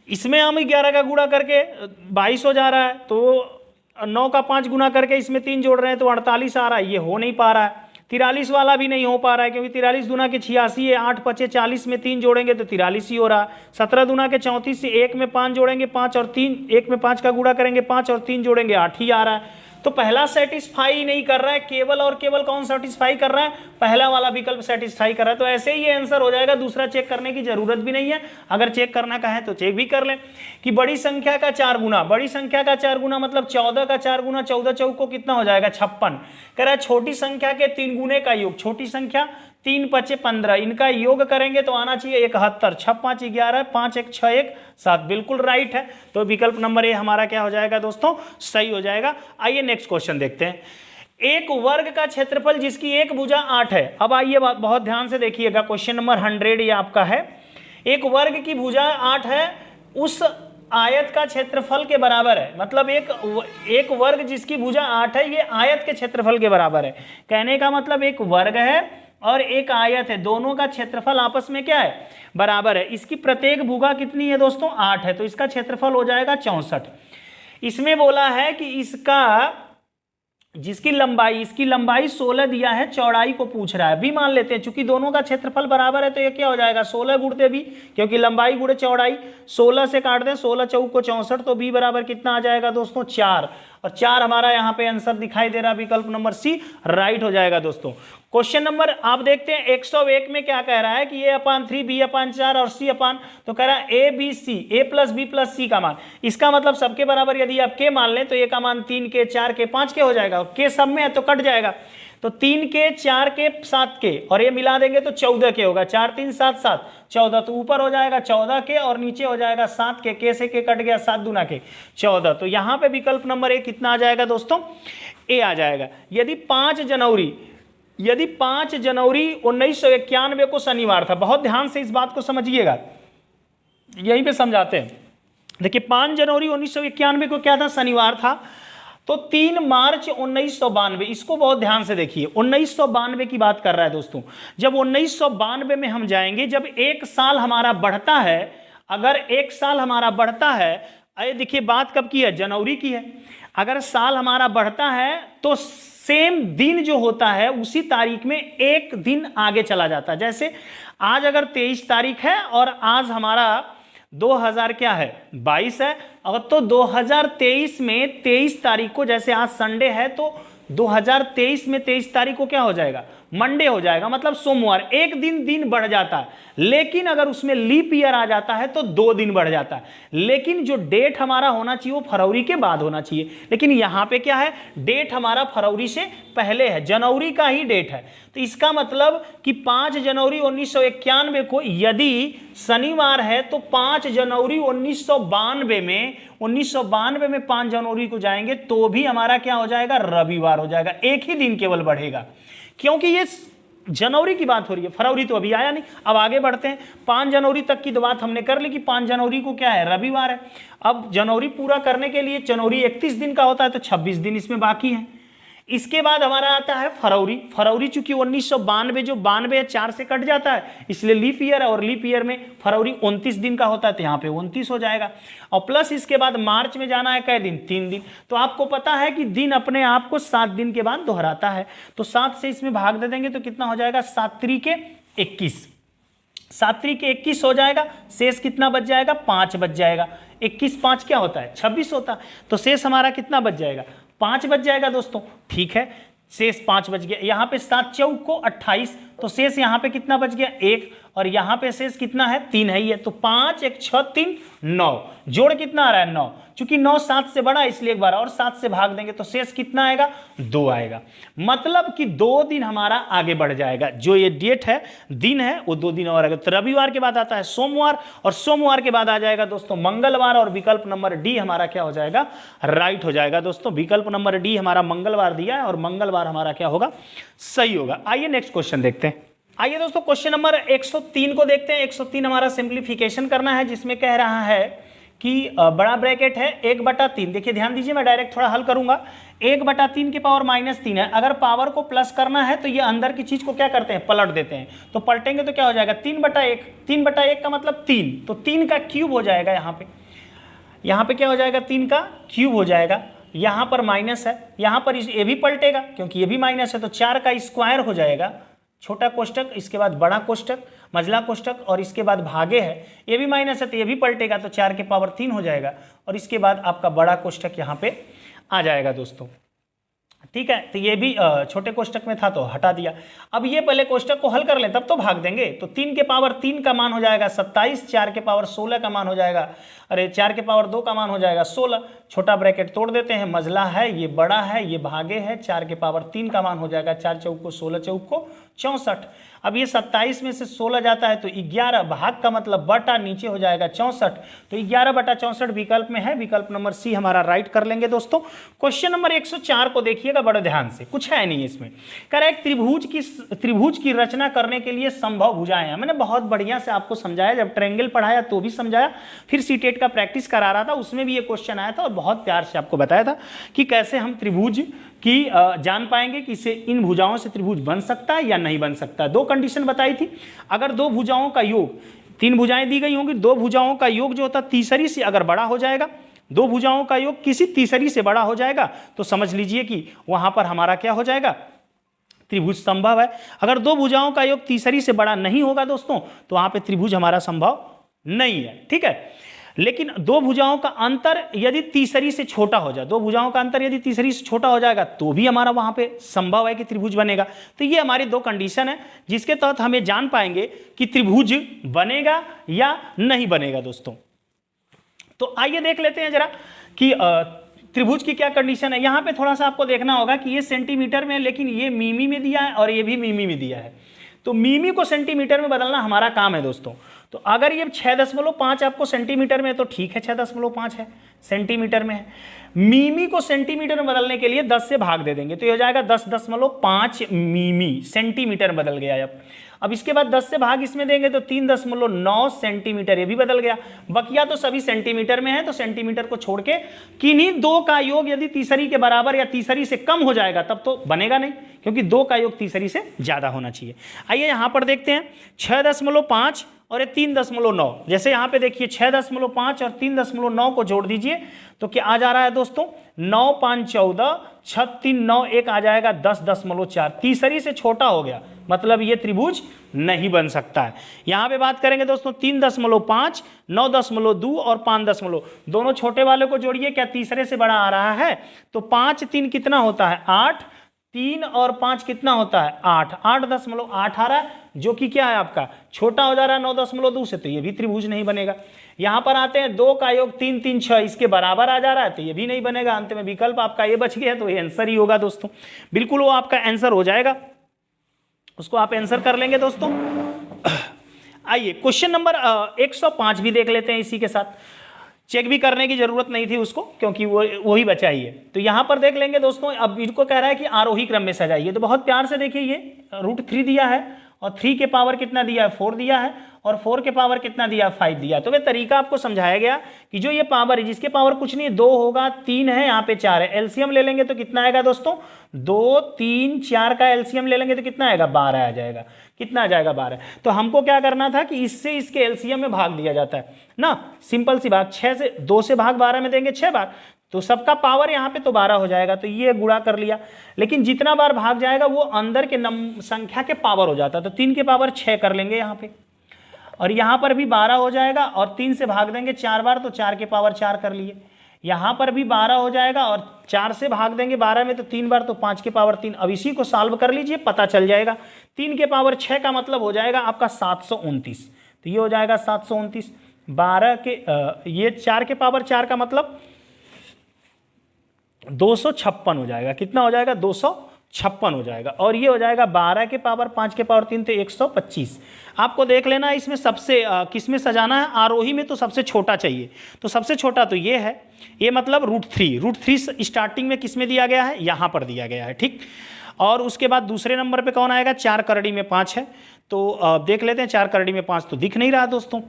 इसमें हम 11 का गुणा करके 22 हो जा रहा है, तो 9 का 5 गुना करके इसमें 3 जोड़ रहे हैं तो 48 आ रहा है, ये हो नहीं पा रहा है। 43 वाला भी नहीं हो पा रहा है क्योंकि 43 दूना के 86 है, 8 पचे 40 में 3 जोड़ेंगे तो 43 ही हो रहा है। 17 दूना के 34 से एक में 5 जोड़ेंगे 5 और 3, एक में 5 का गुणा करेंगे 5 और 3 जोड़ेंगे 8 ही आ रहा है। तो पहला सेटिस्फाई नहीं कर रहा है, केवल और केवल कौन सेटिस्फाई कर रहा है, पहला वाला विकल्प सेटिस्फाई कर रहा है। तो ऐसे ही ये आंसर हो जाएगा, दूसरा चेक करने की जरूरत भी नहीं है। अगर चेक करना का है तो चेक भी कर लें कि बड़ी संख्या का 4 गुना, बड़ी संख्या का 4 गुना मतलब 14 का 4 गुना, 14 चौको कितना हो जाएगा 56। कह रहा है छोटी संख्या के 3 गुने का योग, छोटी संख्या 3 पचे 15, इनका योग करेंगे तो आना चाहिए 71, 6 5 11, 5 1 6 1 7, बिल्कुल राइट है। तो विकल्प नंबर ए हमारा क्या हो जाएगा दोस्तों, सही हो जाएगा। आइए नेक्स्ट क्वेश्चन देखते हैं। एक वर्ग का क्षेत्रफल जिसकी एक भुजा 8 है। अब आइए बहुत ध्यान से देखिएगा, क्वेश्चन नंबर 100 ये आपका है। एक वर्ग की भुजा 8 है, उस आयत का क्षेत्रफल के बराबर है। मतलब एक वर्ग जिसकी भुजा 8 है, ये आयत के क्षेत्रफल के बराबर है। कहने का मतलब एक वर्ग है और एक आयत है, दोनों का क्षेत्रफल आपस में क्या है, बराबर है। इसकी प्रत्येक भुजा कितनी है दोस्तों, 8 है, तो इसका क्षेत्रफल हो जाएगा 64। इसमें बोला है कि इसकी लंबाई 16 दिया है, चौड़ाई को पूछ रहा है। भी मान लेते हैं, चूंकि दोनों का क्षेत्रफल बराबर है तो ये क्या हो जाएगा, 16 गुणते भी, क्योंकि लंबाई गुणे चौड़ाई, 16 से काट दें, 16 चौक को 64, तो बी बराबर कितना आ जाएगा दोस्तों, 4। और 4 हमारा यहाँ पे आंसर दिखाई दे रहा है, विकल्प नंबर सी राइट हो जाएगा दोस्तों। क्वेश्चन नंबर आप देखते हैं 101 में क्या कह रहा है कि a/3 b/4 और c अपान, तो कह रहा है a b c, a + b + c का मान। इसका मतलब सबके बराबर यदि आप k मान लें तो a का मान 3 के 4 के 5 के हो जाएगा, k सब में है तो कट जाएगा, तो 3 के 4 के 7 के और ये मिला देंगे तो 14 के होगा, 4 3 7 7 14, तो ऊपर हो जाएगा 14 के और नीचे हो जाएगा 7 के से के कट गया, 7 दूना के 14। तो यहाँ पे विकल्प नंबर 1 कितना आ जाएगा दोस्तों, ए आ जाएगा। यदि 5 जनवरी 1991 को शनिवार था, बहुत ध्यान से इस बात को समझिएगा, यहीं पे समझाते हैं। देखिए 5 जनवरी 1991 को क्या था, शनिवार था, तो 3 मार्च 1992, इसको बहुत ध्यान से देखिए, 1992 की बात कर रहा है दोस्तों। जब 1992 में हम जाएंगे, जब एक साल हमारा बढ़ता है, अगर एक साल हमारा बढ़ता है, अरे देखिए बात कब की है, जनवरी की है। अगर साल हमारा बढ़ता है तो सेम दिन जो होता है उसी तारीख में एक दिन आगे चला जाता है। जैसे आज अगर 23 तारीख है और आज हमारा 2000 क्या है 22 है, और तो 2023 में 23 तारीख को, जैसे आज संडे है तो 2023 में 23 तारीख को क्या हो जाएगा, मंडे हो जाएगा, मतलब सोमवार। एक दिन बढ़ जाता है, लेकिन अगर उसमें लीप ईयर आ जाता है तो 2 दिन बढ़ जाता है। लेकिन जो डेट हमारा होना चाहिए वो फरवरी के बाद होना चाहिए, लेकिन यहां पे क्या है, डेट हमारा फरवरी से पहले है, जनवरी का ही डेट है। तो इसका मतलब कि 5 जनवरी 1991 को यदि शनिवार है तो 5 जनवरी 1992 में 5 जनवरी को जाएंगे तो भी हमारा क्या हो जाएगा, रविवार हो जाएगा। एक ही दिन केवल बढ़ेगा, क्योंकि ये जनवरी की बात हो रही है, फरवरी तो अभी आया नहीं। अब आगे बढ़ते हैं, 5 जनवरी तक की तो बात हमने कर ली कि 5 जनवरी को क्या है, रविवार है। अब जनवरी पूरा करने के लिए, जनवरी 31 दिन का होता है तो 26 दिन इसमें बाकी है। इसके बाद हमारा आता है फरवरी चूंकि 1992, जो 92 है 4 से कट जाता है, इसलिए लीप ईयर है, और लीप ईयर में फरवरी 29 दिन का होता है तो यहाँ पे 29 हो जाएगा। और प्लस इसके बाद मार्च में जाना है कै दिन, 3 दिन। तो आपको पता है कि दिन अपने आप को 7 दिन के बाद दोहराता है, तो 7 से इसमें भाग दे देंगे तो कितना हो जाएगा, 7 त्रिके 21, 7 त्रिके 21 हो जाएगा। शेष कितना बच जाएगा, 5 बच जाएगा। 21 5 क्या होता है, 26 होता है, तो शेष हमारा कितना बच जाएगा, 5 बच जाएगा दोस्तों। ठीक है, शेष 5 बच गया। यहाँ पे 7 चौक को 28, तो शेष यहाँ पे कितना बच गया, 1, और यहाँ पे शेष कितना है, 3 है ही है, तो 5 1 6 3 9, जोड़ कितना आ रहा है, 9। चूंकि 9 7 से बड़ा इसलिए एक बार और 7 से भाग देंगे तो शेष कितना आएगा, 2 आएगा। मतलब कि 2 दिन हमारा आगे बढ़ जाएगा, जो ये डेट है, दिन है, वो 2 दिन और आएगा। तो रविवार के बाद आता है सोमवार, और सोमवार के बाद आ जाएगा दोस्तों मंगलवार, और विकल्प नंबर डी हमारा क्या हो जाएगा, राइट हो जाएगा दोस्तों। विकल्प नंबर डी हमारा मंगलवार दिया है और मंगलवार हमारा क्या होगा, सही होगा। आइए नेक्स्ट क्वेश्चन देखते हैं। आइए दोस्तों क्वेश्चन नंबर 103 को देखते हैं। 103 हमारा सिंप्लीफिकेशन करना है, जिसमें कह रहा है कि बड़ा ब्रैकेट है 1/3। देखिए ध्यान दीजिए, मैं डायरेक्ट थोड़ा हल करूंगा। 1/3 की पावर -3 है। अगर पावर को प्लस करना है तो ये अंदर की चीज को क्या करते हैं, पलट देते हैं। तो पलटेंगे तो क्या हो जाएगा, 3/1। 3/1 का मतलब 3, तो 3 का क्यूब हो जाएगा। यहाँ पे क्या हो जाएगा, 3 का क्यूब हो जाएगा। यहाँ पर माइनस है, यहाँ पर ये भी पलटेगा क्योंकि ये भी माइनस है, तो 4 का स्क्वायर हो जाएगा, छोटा कोष्टक, इसके बाद बड़ा कोष्टक, मझला कोष्टक, और इसके बाद भागे है, ये भी माइनस है तो ये भी पलटेगा, तो 4 के पावर 3 हो जाएगा, और इसके बाद आपका बड़ा कोष्टक यहाँ पे आ जाएगा दोस्तों। ठीक है, तो ये भी छोटे कोष्टक में था तो हटा दिया। अब ये पहले कोष्टक को हल कर लें तब तो भाग देंगे। तो 3 के पावर 3 का मान हो जाएगा 27, 4 के पावर 16 का मान हो जाएगा, 4 के पावर 2 का मान हो जाएगा 16। छोटा ब्रैकेट तोड़ देते हैं, मझला है, ये बड़ा है, ये भागे है, 4 के पावर 3 का मान हो जाएगा 4 चौक को 16 चौक को 64। अब ये 27 में से 16 जाता है तो 11 भाग का मतलब बटा नीचे हो जाएगा 64, तो 11/64 विकल्प में है, विकल्प नंबर सी हमारा राइट कर लेंगे दोस्तों। क्वेश्चन नंबर 104 को देखिएगा बड़े ध्यान से, कुछ है नहीं इसमें। कह रहा है त्रिभुज की रचना करने के लिए संभव भुजाएं हैं। मैंने बहुत बढ़िया से आपको समझाया, जब ट्रायंगल पढ़ाया तो भी समझाया, फिर सीटेट का प्रैक्टिस करा रहा था उसमें भी ये क्वेश्चन आया था और बहुत प्यार से आपको बताया था कि कैसे हम त्रिभुज की जान पाएंगे कि इसे इन भुजाओं से त्रिभुज बन सकता है या नहीं बन सकता। दो कंडीशन बताई थी, अगर दो भुजाओं का योग, तीन भुजाएं दी गई होंगी, दो भुजाओं का योग जो होता तीसरी से अगर बड़ा हो जाएगा, दो भुजाओं का योग किसी तीसरी से बड़ा हो जाएगा तो समझ लीजिए कि वहां पर हमारा क्या हो जाएगा, त्रिभुज संभव है। अगर दो भुजाओं का योग तीसरी से बड़ा नहीं होगा दोस्तों तो वहां पे त्रिभुज हमारा संभव नहीं है, ठीक है। लेकिन दो भुजाओं का अंतर यदि तीसरी से छोटा हो जाए, दो भुजाओं का अंतर यदि तीसरी से छोटा हो जाएगा तो भी हमारा वहां पे संभव है कि त्रिभुज बनेगा। तो ये हमारी दो कंडीशन है जिसके तहत हमें जान पाएंगे कि त्रिभुज बनेगा या नहीं बनेगा दोस्तों। तो आइए देख लेते हैं जरा कि त्रिभुज की क्या कंडीशन है। यहां पे थोड़ा सा आपको देखना होगा कि ये सेंटीमीटर में है, लेकिन ये मिमी में दिया है और ये भी मिमी में दिया है, तो मिमी को सेंटीमीटर में बदलना हमारा काम है दोस्तों। तो अगर ये 6.5 आपको सेंटीमीटर में है तो ठीक है, 6.5 है सेंटीमीटर में है। मिमी को सेंटीमीटर में बदलने के लिए 10 से भाग दे देंगे तो ये हो जाएगा 10.5 मिमी, सेंटीमीटर बदल गया। अब इसके बाद 10 से भाग इसमें देंगे तो 3.9 सेंटीमीटर, ये भी बदल गया। बकिया तो सभी सेंटीमीटर में है, तो सेंटीमीटर को छोड़ के किन्हीं दो का योग यदि तीसरी के बराबर या तीसरी से कम हो जाएगा तब तो बनेगा नहीं, क्योंकि दो का योग तीसरी से ज्यादा होना चाहिए। आइए यहां पर देखते हैं 6.5 और ये 3.9, जैसे यहाँ पे देखिए 6.5 और 3.9 को जोड़ दीजिए तो क्या आ जा रहा है दोस्तों, 9 5 14, 6 3 9 1 आ जाएगा 10.4, तीसरी से छोटा हो गया, मतलब ये त्रिभुज नहीं बन सकता है। यहाँ पे बात करेंगे दोस्तों 3.5, 9.2 और 5, दोनों छोटे वाले को जोड़िए, क्या तीसरे से बड़ा आ रहा है, तो 5 3 कितना होता है 8, 3 और 5 कितना होता है 8, 8.8 आ रहा है, जो कि क्या है आपका छोटा हो जा रहा है 9.2 से, तो ये भी त्रिभुज नहीं बनेगा। यहां पर आते हैं 2 का योग 3 3 6 इसके बराबर आ जा रहा है, तो ये भी नहीं बनेगा। अंत में विकल्प आपका ये बच गया, तो ये आंसर ही होगा दोस्तों, बिल्कुल वो आपका आंसर हो जाएगा, उसको आप आंसर कर लेंगे दोस्तों। आइए क्वेश्चन नंबर 105 भी देख लेते हैं, इसी के साथ चेक भी करने की जरूरत नहीं थी उसको, क्योंकि वो वही बचा ही है। तो यहां पर देख लेंगे दोस्तों, अब इनको कह रहा है कि आरोही क्रम में सजाइए, तो बहुत प्यार से देखिए, ये √3 दिया है और 3 के पावर कितना दिया है 4 दिया है, और 4 के पावर कितना दिया 5 दिया। तो वे तरीका आपको समझाया गया कि जो ये पावर है, जिसके पावर कुछ नहीं 2 होगा, 3 है, यहाँ पे 4 है, एलसीएम ले लेंगे तो कितना आएगा दोस्तों 2 3 4 का एलसीएम ले लेंगे तो कितना आएगा 12 आ जाएगा। कितना आ जाएगा 12। तो हमको क्या करना था कि इससे इसके एलसीएम में भाग दिया जाता है ना, सिंपल सी बात, 2 से भाग 12 में देंगे 6 बार, तो सबका पावर यहाँ पे तो 12 हो जाएगा, तो ये गुणा कर लिया। लेकिन जितना बार भाग जाएगा वो अंदर के संख्या के पावर हो जाता है, तो 3 के पावर 6 कर लेंगे यहाँ पे, और यहाँ पर भी 12 हो जाएगा, और 3 से भाग देंगे 4 बार तो 4 के पावर 4 कर लिए। यहाँ पर भी 12 हो जाएगा, और 4 से भाग देंगे 12 में तो 3 बार तो 5 के पावर 3। अब इसी को सॉल्व कर लीजिए, पता चल जाएगा। 3 के पावर 6 का मतलब हो जाएगा आपका 729, तो ये हो जाएगा 729। 12 के ये 4 के पावर 4 का मतलब 256 हो जाएगा। कितना हो जाएगा 256 हो जाएगा, और ये हो जाएगा 12 के पावर 5 के पावर 3 तो 125। आपको देख लेना है इसमें सबसे किस में सजाना है, आरोही में तो सबसे छोटा चाहिए, तो सबसे छोटा तो ये है, ये मतलब √3 स्टार्टिंग में किस में दिया गया है, यहाँ पर दिया गया है, ठीक। और उसके बाद दूसरे नंबर पे कौन आएगा, 4 करड़ी में 5 है, तो देख लेते हैं 4 करड़ी में 5 तो दिख नहीं रहा दोस्तों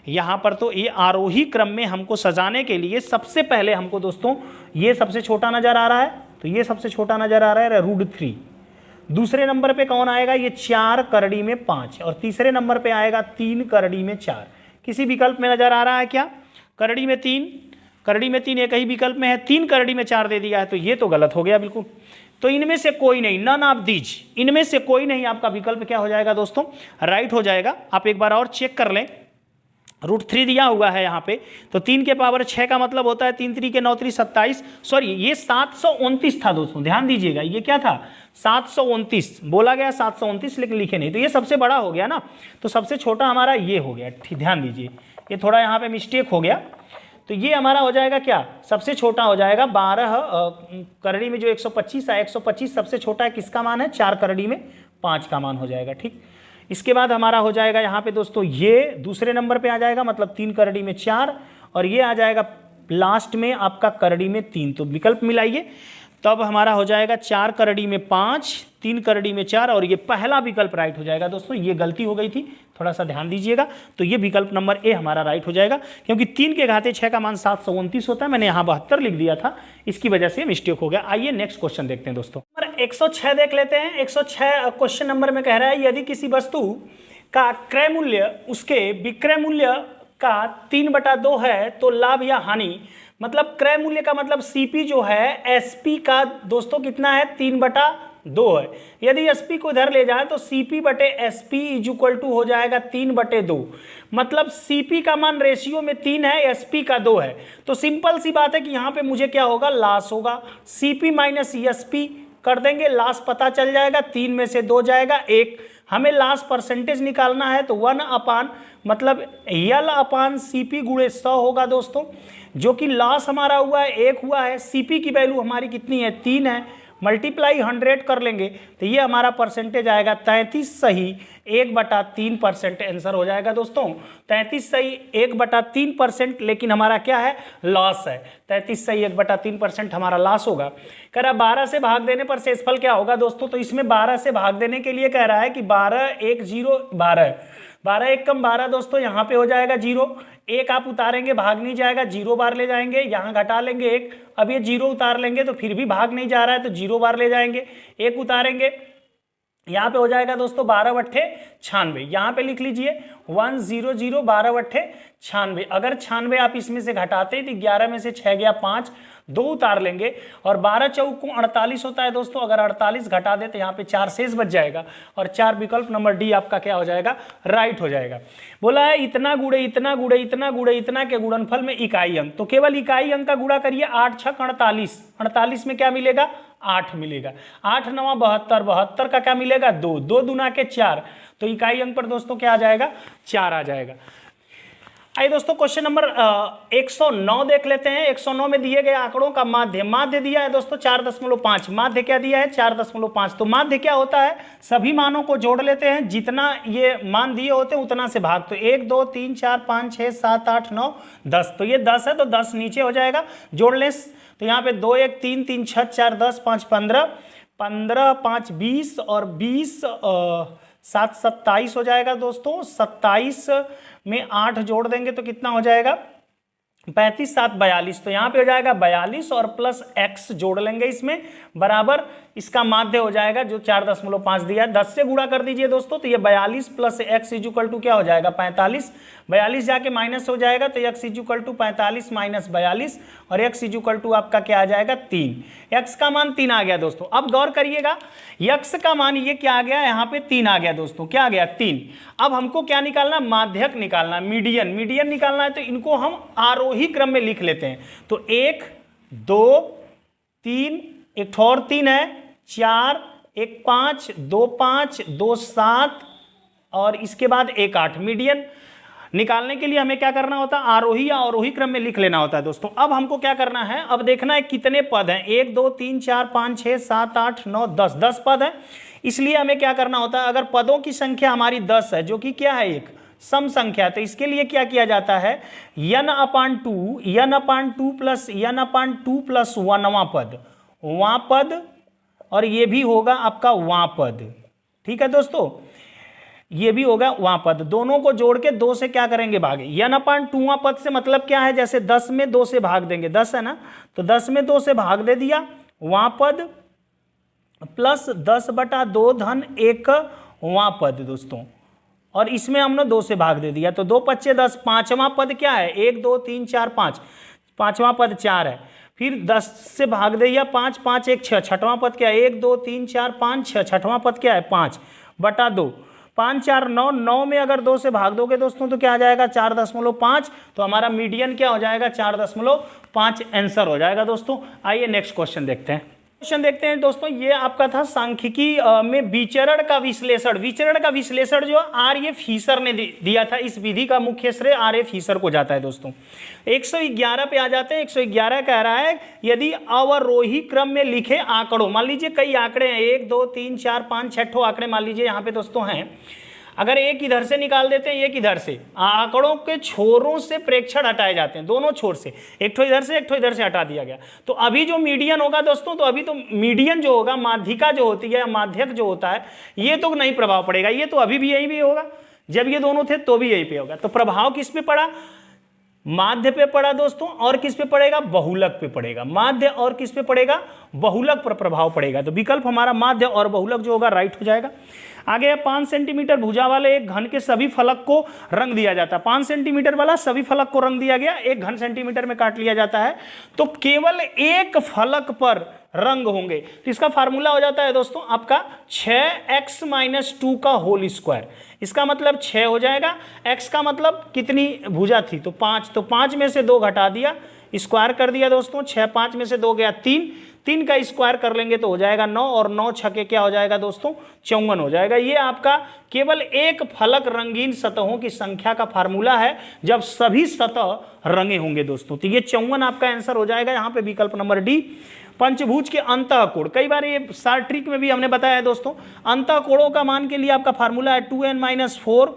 यहाँ पर। तो ये आरोही क्रम में हमको सजाने के लिए सबसे पहले हमको दोस्तों ये सबसे छोटा नजर आ रहा है, तो ये सबसे छोटा नजर आ रहा है √3। दूसरे नंबर पे कौन आएगा, ये 4 करड़ी में 5, और तीसरे नंबर पे आएगा 3 करड़ी में 4। किसी विकल्प में नजर आ रहा है क्या, करड़ी में 3 एक ही विकल्प में है, 3 करड़ी में 4 दे दिया है, तो ये तो गलत हो गया बिल्कुल। तो इनमें से कोई नहीं, नन ऑफ दीज, इनमें से कोई नहीं आपका विकल्प क्या हो जाएगा दोस्तों, राइट हो जाएगा। आप एक बार और चेक कर लें, √3 दिया हुआ है यहाँ पे, तो 3 के पावर 6 का मतलब होता है 3 3 के 9 3 27, सॉरी ये 729 था दोस्तों, ध्यान दीजिएगा, ये क्या था 729 बोला गया, 729 लेकिन लिखे नहीं, तो ये सबसे बड़ा हो गया ना, तो सबसे छोटा हमारा ये हो गया, ध्यान दीजिए, ये थोड़ा यहाँ पे मिस्टेक हो गया। तो ये हमारा हो जाएगा क्या, सबसे छोटा हो जाएगा 12 करड़ी में जो 125 है, 125 सबसे छोटा है, किसका मान है 4 करड़ी में 5 का मान हो जाएगा, ठीक। इसके बाद हमारा हो जाएगा यहाँ पे दोस्तों ये दूसरे नंबर पे आ जाएगा, मतलब 3 करड़ी में 4, और ये आ जाएगा लास्ट में आपका करड़ी में 3। तो विकल्प मिलाइए, तब हमारा हो जाएगा 4 करड़ी में 5, 3 करड़ी में 4, और ये पहला विकल्प राइट हो जाएगा दोस्तों। ये गलती हो गई थी, थोड़ा सा ध्यान दीजिएगा। तो ये विकल्प नंबर ए हमारा राइट हो जाएगा, क्योंकि 3 के घाते 6 का मान 729 होता है, मैंने यहाँ 72 लिख दिया था, इसकी वजह से मिस्टेक हो गया। आइए नेक्स्ट क्वेश्चन देखते हैं दोस्तों। नंबर 106 देख लेते हैं। 106 क्वेश्चन नंबर में कह रहा है यदि किसी वस्तु का क्रय मूल्य उसके विक्रय मूल्य का 3/2 है तो लाभ या हानि, मतलब क्रय मूल्य का मतलब सीपी जो है एसपी का दोस्तों कितना है, 3/2 है। यदि एसपी को इधर ले जाए तो सीपी बटे एसपी इज इक्वल टू हो जाएगा 3/2, मतलब सीपी का मान रेशियो में 3 है, एसपी का 2 है। तो सिंपल सी बात है कि यहाँ पे मुझे क्या होगा, लॉस होगा। सीपी माइनस एसपी कर देंगे, लॉस पता चल जाएगा, 3 में से 2 जाएगा 1। हमें लॉस परसेंटेज निकालना है तो 1 अपान मतलब यल अपान सीपी गुणे 100 होगा दोस्तों, जो कि लॉस हमारा हुआ है 1 हुआ है। सीपी की वैल्यू हमारी कितनी है, 3 है, मल्टीप्लाई 100 कर लेंगे तो ये हमारा परसेंटेज आएगा 33 सही 1/3% आंसर हो जाएगा दोस्तों। 33 सही 1/3%, लेकिन हमारा क्या है, लॉस है। 33 सही 1/3% हमारा लॉस होगा। कह रहा है 12 से भाग देने पर शेषफल क्या होगा दोस्तों। तो इसमें 12 से भाग देने के लिए कह रहा है कि 12 1 0 12, 12 1 कम 12 दोस्तों, यहाँ पे हो जाएगा 0। 1 आप उतारेंगे भाग नहीं जाएगा, 0 बार ले जाएंगे, यहाँ घटा लेंगे 1। अब ये 0 उतार लेंगे तो फिर भी भाग नहीं जा रहा है तो 0 बार ले जाएंगे, 1 उतारेंगे, यहाँ पे हो जाएगा दोस्तों 12/96। यहाँ पे लिख लीजिए 100 12/96। अगर 96 आप इसमें से घटाते हैं तो 11 में से 6 गया 5, 2 उतार लेंगे, और 12 चौको 48 होता है दोस्तों। अगर 48 घटा दे तो यहाँ पे 4 शेष बच जाएगा, और 4 विकल्प नंबर डी आपका क्या हो जाएगा, राइट हो जाएगा। बोला है इतना गुणे इतना गुणे इतना गुणे इतना के गुणनफल में इकाई अंक, तो केवल इकाई अंक का गुणा करिए। 8 6 48, 48 में क्या मिलेगा, 8 मिलेगा। 8 9 72, 72 का क्या मिलेगा, 2, 2 दूना के 4, तो इकाई अंक पर दोस्तों क्या आ जाएगा, 4 आ जाएगा। आइए दोस्तों क्वेश्चन नंबर 109 देख लेते हैं। 109 में दिए गए आंकड़ों का माध्य, माध्य दिया है दोस्तों 4.5, माध्य क्या दिया है 4.5। तो माध्य क्या होता है, सभी मानों को जोड़ लेते हैं, जितना ये मान दिए होते हैं उतना से भाग। तो 1 2 3 4 5 6 7 8 9 10, तो ये 10 है तो 10 नीचे हो जाएगा, जोड़ लें। तो यहाँ पे 2 1 3 3 6 4 10 5 15, 15 5 20, और 20 7 27 हो जाएगा दोस्तों। 27 में 8 जोड़ देंगे तो कितना हो जाएगा, 35 7 42, तो यहाँ पे हो जाएगा 42, और प्लस x जोड़ लेंगे इसमें, बराबर इसका माध्य हो जाएगा जो 4.5 दिया है। 10 से गुणा कर दीजिए दोस्तों, तो ये 42 plus x is equal to क्या हो जाएगा, 45। 42 जाके माइनस हो जाएगा तो x is equal to 45 minus 42, और x इज इक्वल टू आपका क्या आ जाएगा, 3। x का मान 3 आ गया दोस्तों। अब गौर करिएगा, x का मान ये क्या आ गया, यहाँ पे 3 आ गया दोस्तों, क्या आ गया, 3। अब हमको क्या निकालना, माध्यक निकालना, मीडियन, मीडियन निकालना है। तो इनको हम आरोही क्रम में लिख लेते हैं। तो 1 2 3, एक और 3 है, 4 1 5 2 5 2 7, और इसके बाद 1 8। मीडियन निकालने के लिए हमें क्या करना होता है, आरोही या अवरोही क्रम में लिख लेना होता है दोस्तों। अब हमको क्या करना है, अब देखना है कितने पद हैं, 1 2 3 4 5 6 7 8 9 10, 10 पद हैं। इसलिए हमें क्या करना होता है, अगर पदों की संख्या हमारी 10 है, जो कि क्या है, एक सम संख्या, तो इसके लिए क्या किया जाता है, n/2 प्लस n/2 प्लस 1वां पद, वां पद, और ये भी होगा आपका वां पद। ठीक है दोस्तों, ये भी होगा वां पद। दोनों को जोड़ के 2 से क्या करेंगे, भागे। n/2वां पद से मतलब क्या है, जैसे 10 में 2 से भाग देंगे, 10 है ना, तो 10 में 2 से भाग दे दिया, वां पद प्लस 10/2 धन 1 वां पद दोस्तों, और इसमें हमने 2 से भाग दे दिया, तो 2 5 10। 5वां पद क्या है, 1 2 3 4 5, 5वां पद 4 है। फिर 10 से भाग दे दिया, 5 5 1 6, 6वां पद क्या है, 1 2 3 4 5 6, 6वां पद क्या है, 5/2, 5 4 9, 9 में अगर 2 से भाग दोगे दोस्तों तो क्या आ जाएगा, 4.5। तो हमारा मीडियन क्या हो जाएगा, 4.5 आंसर हो जाएगा दोस्तों। आइए नेक्स्ट क्वेश्चन देखते हैं। क्वेश्चन देखते हैं दोस्तों, ये आपका था सांख्यिकी में विचरण का विश्लेषण। विचरण का विश्लेषण जो आर.ए. फीसर ने दिया था, इस विधि का मुख्य श्रेय आर.ए. फीसर को जाता है दोस्तों। 111 पे आ जाते हैं। 111 कह रहा है यदि अवरोही क्रम में लिखे आंकड़ों, मान लीजिए कई आंकड़े हैं, 1 2 3 4 5 6 आंकड़े मान लीजिए यहाँ पे दोस्तों हैं। अगर एक इधर से निकाल देते हैं, एक इधर से, आंकड़ों के छोरों से प्रेक्षण हटाए जाते हैं, दोनों छोर से, एक ठो इधर से एक ठो इधर से हटा दिया गया। तो अभी जो मीडियन होगा दोस्तों, तो अभी तो मीडियन जो होगा, माध्यिका जो होती है, माध्यक जो होता है, ये तो नहीं प्रभाव पड़ेगा, ये तो अभी भी यही भी होगा, जब ये दोनों थे तो भी यही पे होगा। तो प्रभाव किस पे पड़ा? माध्य पे पड़ा दोस्तों, और किस पे पड़ेगा? बहुलक पे पड़ेगा। माध्य और किस पे पड़ेगा? बहुलक पर प्रभाव पड़ेगा। तो विकल्प हमारा माध्य और बहुलक जो होगा राइट हो जाएगा। आगे है 5 सेंटीमीटर भुजा वाले एक घन के सभी फलक को रंग दिया जाता है। 5 सेंटीमीटर वाला सभी फलक को रंग दिया गया, एक घन सेंटीमीटर में काट लिया जाता है, तो केवल एक फलक पर रंग होंगे। तो इसका फार्मूला हो जाता है दोस्तों आपका 6x - 2 का होल स्क्वायर। इसका मतलब 6 हो जाएगा, x का मतलब कितनी भुजा थी? तो 5, तो 5 में से 2 घटा दिया, स्क्वायर कर दिया दोस्तों। 6, 5 में से 2 गया 3, 3 का स्क्वायर कर लेंगे तो हो जाएगा 9, और 9 छके क्या हो जाएगा दोस्तों? 54 हो जाएगा। ये आपका केवल एक फलक रंगीन सतहों की संख्या का फार्मूला है जब सभी सतह रंगे होंगे दोस्तों। तो ये 54 आपका आंसर हो जाएगा यहाँ पे, विकल्प नंबर डी। पंचभुज के अंतःकोण, कई बार ये शार्ट ट्रिक में भी हमने बताया है दोस्तों, अंतःकोणों का मान के लिए आपका फार्मूला है 2n-4,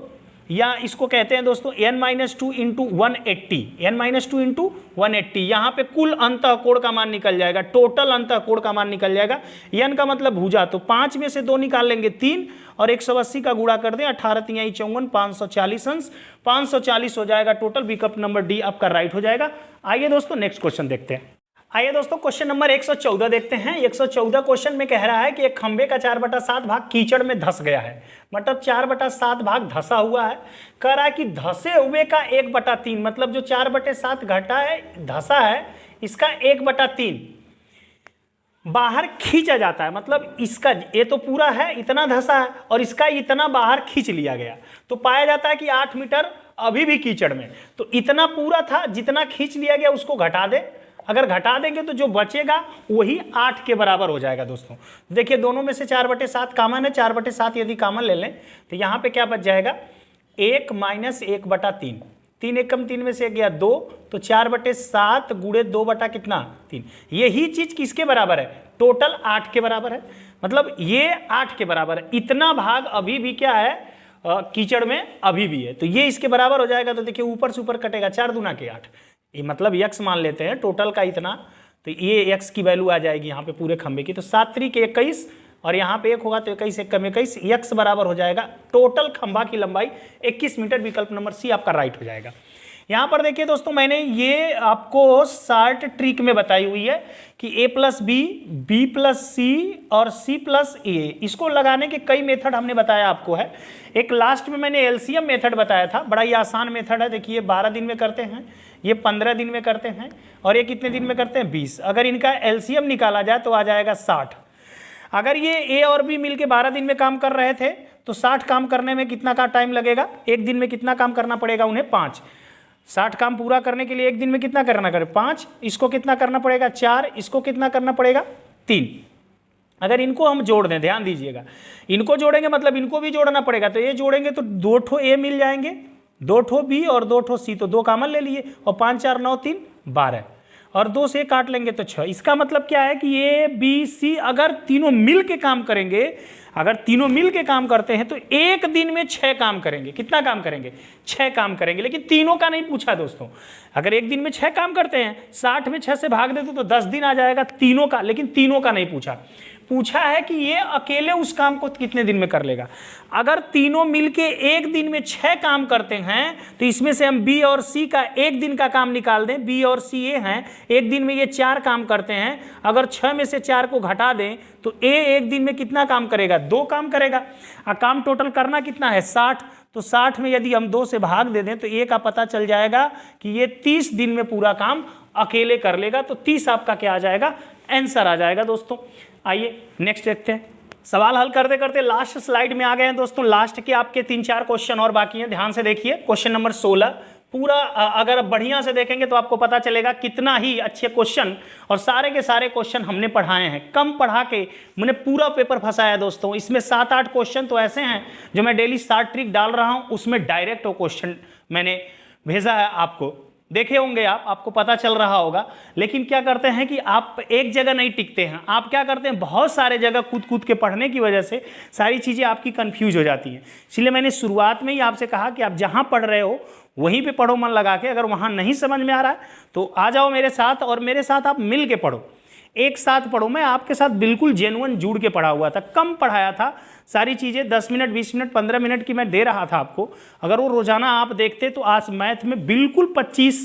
या इसको कहते हैं दोस्तों n-2 इंटू 180, n-2 इंटू 180। यहाँ पे कुल अंतःकोण का मान निकल जाएगा, टोटल अंतःकोण का मान निकल जाएगा। n का मतलब भुजा, तो 5 में से 2 निकाल लेंगे 3, और 180 का गुणा कर दें, 18 × 3 = 54, 540 अंश, 540 हो जाएगा टोटल। विकल्प नंबर डी आपका राइट हो जाएगा। आइए दोस्तों नेक्स्ट क्वेश्चन देखते हैं। आइए दोस्तों क्वेश्चन नंबर 114 देखते हैं। 114 क्वेश्चन में कह रहा है कि एक खंबे का 4/7 भाग कीचड़ में धंस गया है, मतलब 4/7 भाग धंसा हुआ है। कह रहा है कि धंसे हुए का 1/3, मतलब जो 4/7 घटा है, धंसा है, इसका 1/3 बाहर खींचा जाता है। मतलब इसका ये तो पूरा है, इतना धंसा है, और इसका इतना बाहर खींच लिया गया, तो पाया जाता है कि 8 मीटर अभी भी कीचड़ में। तो इतना पूरा था, जितना खींच लिया गया उसको घटा दे, अगर घटा देंगे तो जो बचेगा वही 8 के बराबर हो जाएगा दोस्तों। देखिए दोनों में से 4/7 कॉमन है, 4/7 यदि कॉमन ले लें तो यहाँ पे क्या बच जाएगा? 1 - 1/3, 3 एकम 3 में से गया 2, तो 4/7 गुणे 2 कितना? 3। यही चीज किसके बराबर है? टोटल 8 के बराबर है, मतलब ये 8 के बराबर है। इतना भाग अभी भी क्या है? कीचड़ में अभी भी है, तो ये इसके बराबर हो जाएगा। तो देखिए ऊपर से ऊपर कटेगा, 4 दूना के 8, ये मतलब x मान लेते हैं टोटल का इतना, तो ये x की वैल्यू आ जाएगी यहाँ पे पूरे खंबे की। तो 7 × 3 = 21, और यहाँ पे 1 होगा तो 21 × 1 = 21, x बराबर हो जाएगा टोटल खंबा की लंबाई 21 मीटर। विकल्प नंबर सी आपका राइट हो जाएगा। यहाँ पर देखिए दोस्तों, मैंने ये आपको शार्ट ट्रिक में बताई हुई है कि a + b, b + c और c + a, इसको लगाने के कई मेथड हमने बताया आपको है। एक लास्ट में मैंने एलसीएम मेथड बताया था, बड़ा ही आसान मेथड है। देखिए 12 दिन में करते हैं, ये 15 दिन में करते हैं, और ये कितने दिन में करते हैं? 20। अगर इनका एलसीएम निकाला जाए तो आ जाएगा 60। अगर ये ए और बी मिलके 12 दिन में काम कर रहे थे तो 60 काम करने में कितना का टाइम लगेगा? एक दिन में कितना काम करना पड़ेगा उन्हें? 5। 60 काम पूरा करने के लिए एक दिन में कितना करना करे? 5। इसको कितना करना पड़ेगा? 4। इसको कितना करना पड़ेगा? 3। अगर इनको हम जोड़ दें, ध्यान दीजिएगा, इनको जोड़ेंगे मतलब इनको भी जोड़ना पड़ेगा, तो ये जोड़ेंगे तो 2 ठो ए मिल जाएंगे, 2 ठो बी और 2 ठो सी, तो 2 कॉमन ले लिए, और 5 4 9 3 12, और 2 से काट लेंगे तो 6। इसका मतलब क्या है कि ए बी सी अगर तीनों मिल के काम करेंगे, अगर तीनों मिल के काम करते हैं तो एक दिन में 6 काम करेंगे। कितना काम करेंगे? 6 काम करेंगे। लेकिन तीनों का नहीं पूछा दोस्तों। अगर एक दिन में 6 काम करते हैं, 60 में 6 से भाग देते तो 10 दिन आ जाएगा तीनों का, लेकिन तीनों का नहीं पूछा। पूछा है कि ये अकेले उस काम को कितने दिन में कर लेगा। अगर तीनों मिलके एक दिन में 6 काम करते हैं तो इसमें से हम बी और सी का एक दिन का काम निकाल दें। बी और सी ए हैं, एक दिन में ये 4 काम करते हैं। अगर 6 में से 4 को घटा दें तो ए एक दिन में कितना काम करेगा? 2 काम करेगा। काम टोटल करना कितना है? 60। तो 60 में यदि हम 2 से भाग दे दें तो ए का पता चल जाएगा कि ये 30 दिन में पूरा काम अकेले कर लेगा। तो 30 आपका क्या आ जाएगा? आंसर आ जाएगा दोस्तों। आइए नेक्स्ट देखते हैं। सवाल हल करते करते लास्ट स्लाइड में आ गए हैं दोस्तों। लास्ट के आपके 3-4 क्वेश्चन और बाकी हैं, ध्यान से देखिए। क्वेश्चन नंबर 16 पूरा अगर बढ़िया से देखेंगे तो आपको पता चलेगा कितना ही अच्छे क्वेश्चन, और सारे के सारे क्वेश्चन हमने पढ़ाए हैं। कम पढ़ा के मैंने पूरा पेपर फंसाया दोस्तों। इसमें 7-8 क्वेश्चन तो ऐसे हैं जो मैं डेली शार्ट ट्रिक डाल रहा हूँ, उसमें डायरेक्ट वो क्वेश्चन मैंने भेजा है आपको। देखे होंगे आप, आपको पता चल रहा होगा। लेकिन क्या करते हैं कि आप एक जगह नहीं टिकते हैं, आप क्या करते हैं बहुत सारे जगह कूद कूद के पढ़ने की वजह से सारी चीज़ें आपकी कंफ्यूज हो जाती हैं। इसलिए मैंने शुरुआत में ही आपसे कहा कि आप जहाँ पढ़ रहे हो वहीं पे पढ़ो मन लगा के। अगर वहाँ नहीं समझ में आ रहा है तो आ जाओ मेरे साथ, और मेरे साथ आप मिल के पढ़ो, एक साथ पढ़ो। मैं आपके साथ बिल्कुल जेन्युइन जुड़ के पढ़ा हुआ था, कम पढ़ाया था, सारी चीज़ें 10 मिनट 20 मिनट 15 मिनट की मैं दे रहा था आपको। अगर वो रोज़ाना आप देखते तो आज मैथ में बिल्कुल 25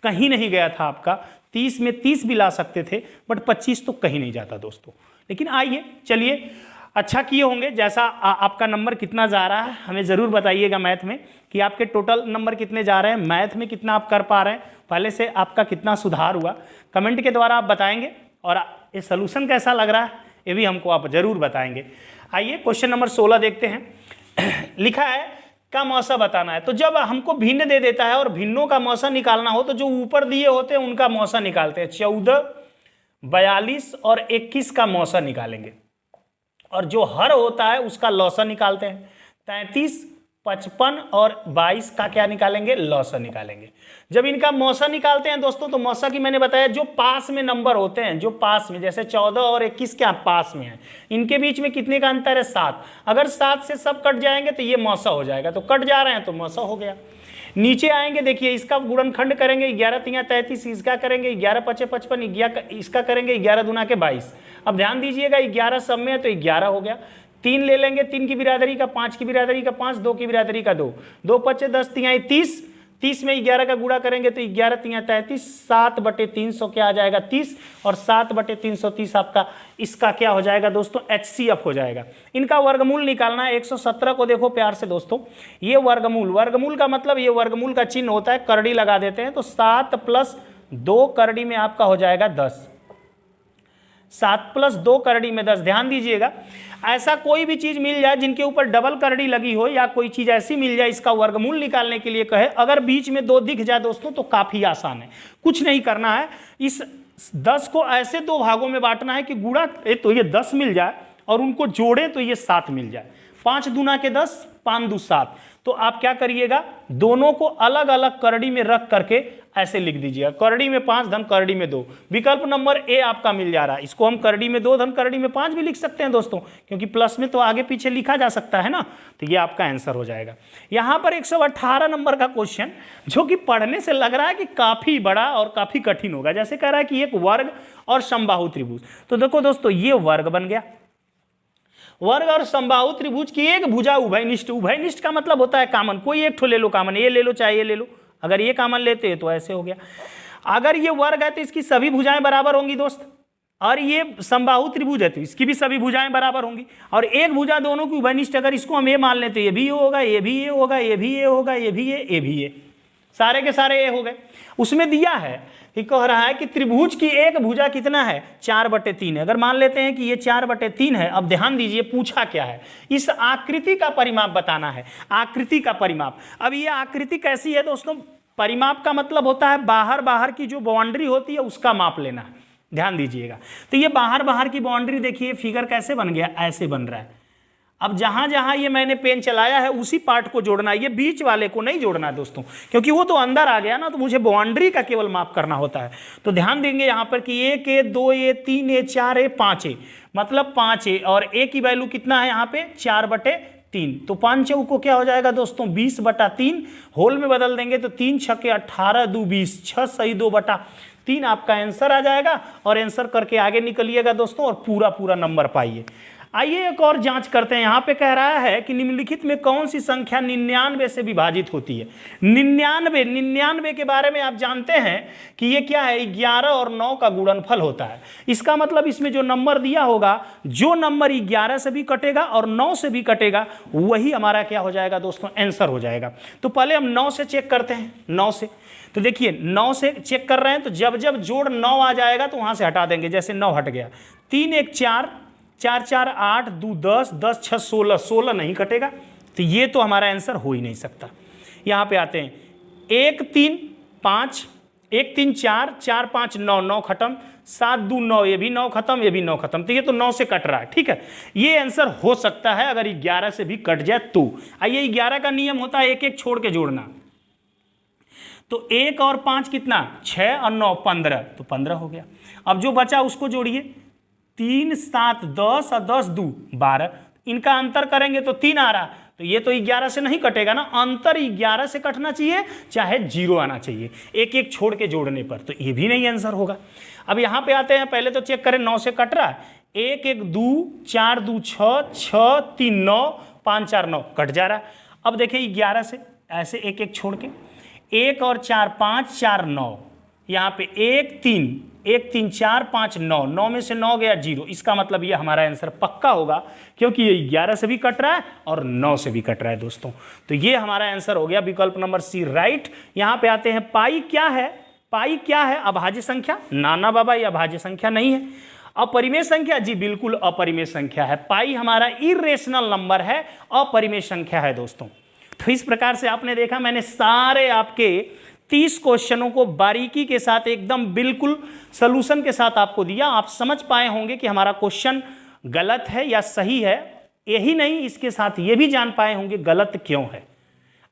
कहीं नहीं गया था आपका, 30 में 30 भी ला सकते थे, बट 25 तो कहीं नहीं जाता दोस्तों। लेकिन आइए चलिए, अच्छा किए होंगे। जैसा आपका नंबर कितना जा रहा है हमें ज़रूर बताइएगा मैथ में, कि आपके टोटल नंबर कितने जा रहे हैं, मैथ में कितना आप कर पा रहे हैं, पहले से आपका कितना सुधार हुआ, कमेंट के द्वारा आप बताएंगे। और ये सलूशन कैसा लग रहा है ये भी हमको आप ज़रूर बताएंगे। आइए क्वेश्चन नंबर 16 देखते हैं। लिखा है का मौसा बताना है। तो जब हमको भिन्न दे देता है और भिन्नों का मौसा निकालना हो तो जो ऊपर दिए होते हैं उनका मौसा निकालते हैं। 14, 42 और 21 का मौसा निकालेंगे, और जो हर होता है उसका लौसा निकालते हैं। 33, 55 और 22 का क्या निकालेंगे, लौसा निकालेंगे। जब इनका मौसा निकालते हैं दोस्तों, तो मौसा की मैंने बताया जो पास में नंबर होते हैं, जो पास में, जैसे 14 और 21 क्या पास में है, इनके बीच में कितने का अंतर है, 7। अगर 7 से सब कट जाएंगे तो ये मौसा हो जाएगा, तो कट जा रहे हैं तो मौसा हो गया। नीचे आएंगे, देखिए इसका गुणनखंड करेंगे, 11 तिया 33, इसका करेंगे 11 पचे 55, इसका करेंगे 11 दूना के 22। अब ध्यान दीजिएगा 11 सब में है तो 11 हो गया। 3 ले लेंगे, 3 की बिरादरी का, 5 की बिरादरी का 5, 2 की बिरादरी का 2, 2 पचे 10 तिहाई 30, 30 में 11 का गुणा करेंगे तो 11 तिया 33, 7/300 क्या आ जाएगा 30, और 7/330 आपका इसका क्या हो जाएगा दोस्तों, HCF हो जाएगा। इनका वर्गमूल निकालना है। 117 को देखो प्यार से दोस्तों, ये वर्गमूल, वर्गमूल का मतलब ये वर्गमूल का चिन्ह होता है, करड़ी लगा देते हैं, तो 7 + 2 करड़ी में आपका हो जाएगा 10, 7 + 2 करड़ी में 10। ध्यान दीजिएगा, ऐसा कोई भी चीज मिल जाए जिनके ऊपर डबल करड़ी लगी हो, या कोई चीज ऐसी मिल जाए इसका वर्गमूल निकालने के लिए कहे, अगर बीच में 2 दिख जाए दोस्तों तो काफी आसान है, कुछ नहीं करना है। इस 10 को ऐसे 2 भागों में बांटना है कि गुणा तो ये 10 मिल जाए और उनको जोड़े तो ये 7 मिल जाए। 5 दूना के 10, 5 दू 7। तो आप क्या करिएगा, दोनों को अलग अलग करड़ी में रख करके ऐसे लिख दीजिएगा, करड़ी में 5 धन करड़ी में 2। विकल्प नंबर ए आपका मिल जा रहा है। इसको हम करड़ी में 2 धन करड़ी में 5 भी लिख सकते हैं दोस्तों, क्योंकि प्लस में तो आगे पीछे लिखा जा सकता है ना। तो ये आपका आंसर हो जाएगा। यहाँ पर 118 नंबर का क्वेश्चन, जो कि पढ़ने से लग रहा है कि काफी बड़ा और काफी कठिन होगा। जैसे कह रहा है कि एक वर्ग और समबाहु त्रिभुज। तो देखो दोस्तों, ये वर्ग बन गया, वर्ग और समबाहु त्रिभुज की एक भुजा उभयनिष्ठ। उभयनिष्ठ का मतलब होता है कॉमन, कोई एक ठो ले लो कॉमन, ये ले लो चाहे ये ले लो। अगर ये कॉमन लेते हैं तो ऐसे हो गया। अगर ये वर्ग है तो इसकी सभी भुजाएं बराबर होंगी दोस्त, और ये समबाहु त्रिभुज है तो इसकी भी सभी भुजाएं बराबर होंगी। और एक भुजा दोनों की उभयनिष्ठ, अगर इसको हम ये मान लेते ये भी ये होगा, ये भी ये होगा, ये भी ये होगा, ये भी ये भी ये, सारे के सारे ये हो गए। उसमें दिया है कि कह रहा है कि त्रिभुज की एक भुजा कितना है, 4/3 है। अगर मान लेते हैं कि ये 4/3 है, अब ध्यान दीजिए पूछा क्या है, इस आकृति का परिमाप बताना है। आकृति का परिमाप, अब ये आकृति कैसी है दोस्तों, परिमाप का मतलब होता है बाहर बाहर की जो बाउंड्री होती है उसका माप लेना है। ध्यान दीजिएगा, तो ये बाहर बाहर की बाउंड्री देखिए फिगर कैसे बन गया, ऐसे बन रहा है। अब जहां जहां ये मैंने पेन चलाया है उसी पार्ट को जोड़ना है, ये बीच वाले को नहीं जोड़ना है दोस्तों, क्योंकि वो तो अंदर आ गया ना, तो मुझे बाउंड्री का केवल माप करना होता है। तो ध्यान देंगे यहाँ पर कि 1A 2A 3A 4A 5A, मतलब 5A, और A की वैल्यू कितना है यहाँ पे 4/3। तो 5 चौको क्या हो जाएगा दोस्तों 20/3, होल में बदल देंगे तो 3 छक्के 18 2 20, 6 सही 2/3 आपका आंसर आ जाएगा। और आंसर करके आगे निकलिएगा दोस्तों और पूरा पूरा नंबर पाइए। आइए एक और जांच करते हैं। यहाँ पे कह रहा है कि निम्नलिखित में कौन सी संख्या 99 से विभाजित होती है। 99 के बारे में आप जानते हैं कि ये क्या है, 11 और 9 का गुणनफल होता है। इसका मतलब इसमें जो नंबर दिया होगा, जो नंबर 11 से भी कटेगा और 9 से भी कटेगा, वही हमारा क्या हो जाएगा दोस्तों, आंसर हो जाएगा। तो पहले हम 9 से चेक करते हैं। 9 से तो देखिए 9 से चेक कर रहे हैं, तो जब जब जोड़ 9 आ जाएगा तो वहां से हटा देंगे। जैसे 9 हट गया, 3 1 4, 4 4 8, 2 10, 10 6 16, 16 नहीं कटेगा, तो ये तो हमारा आंसर हो ही नहीं सकता। यहाँ पे आते हैं 1 3 5, 1 3 4, 4 5 9, 9 खत्म, 7 2 9, ये भी 9 खत्म, ये भी 9 खत्म, तो ये तो 9 से कट रहा है। ठीक है, ये आंसर हो सकता है अगर 11 से भी कट जाए तो। आइए 11 का नियम होता है एक एक छोड़ के जोड़ना। तो 1 और 5 कितना, 6 और 9 15, तो 15 हो गया। अब जो बचा उसको जोड़िए, 3 7 10 और 10 2 12, इनका अंतर करेंगे तो 3 आ रहा, तो ये तो 11 से नहीं कटेगा ना, अंतर 11 से कटना चाहिए, चाहे 0 आना चाहिए एक एक छोड़ के जोड़ने पर, तो ये भी नहीं आंसर होगा। अब यहाँ पे आते हैं, पहले तो चेक करें 9 से कट रहा है, 1 1 2 4 2 6 6 3 9 5 4 9 कट जा रहा है। अब देखिए 11 से ऐसे एक एक छोड़ के, 1 और 4 5 4 9, यहाँ पे 1 3 4 5 9, 9 में से 9 गया 0, इसका मतलब ये हमारा आंसर पक्का होगा, क्योंकि ये 11 से भी कट रहा है और 9 से भी कट रहा है दोस्तों। तो ये हमारा आंसर हो गया विकल्प नंबर सी राइट। यहाँ पे आते हैं, पाई क्या है, पाई क्या है, अभाज्य संख्या, नाना बाबा ये अभाज्य संख्या नहीं है। अपरिमेय संख्या, जी बिल्कुल अपरिमेय संख्या है, पाई हमारा इरेशनल नंबर है, अपरिमेय संख्या है दोस्तों। तो इस प्रकार से आपने देखा, मैंने सारे आपके 30 क्वेश्चनों को बारीकी के साथ एकदम बिल्कुल सॉल्यूशन के साथ आपको दिया। आप समझ पाए होंगे कि हमारा क्वेश्चन गलत है या सही है, यही नहीं इसके साथ ये भी जान पाए होंगे गलत क्यों है।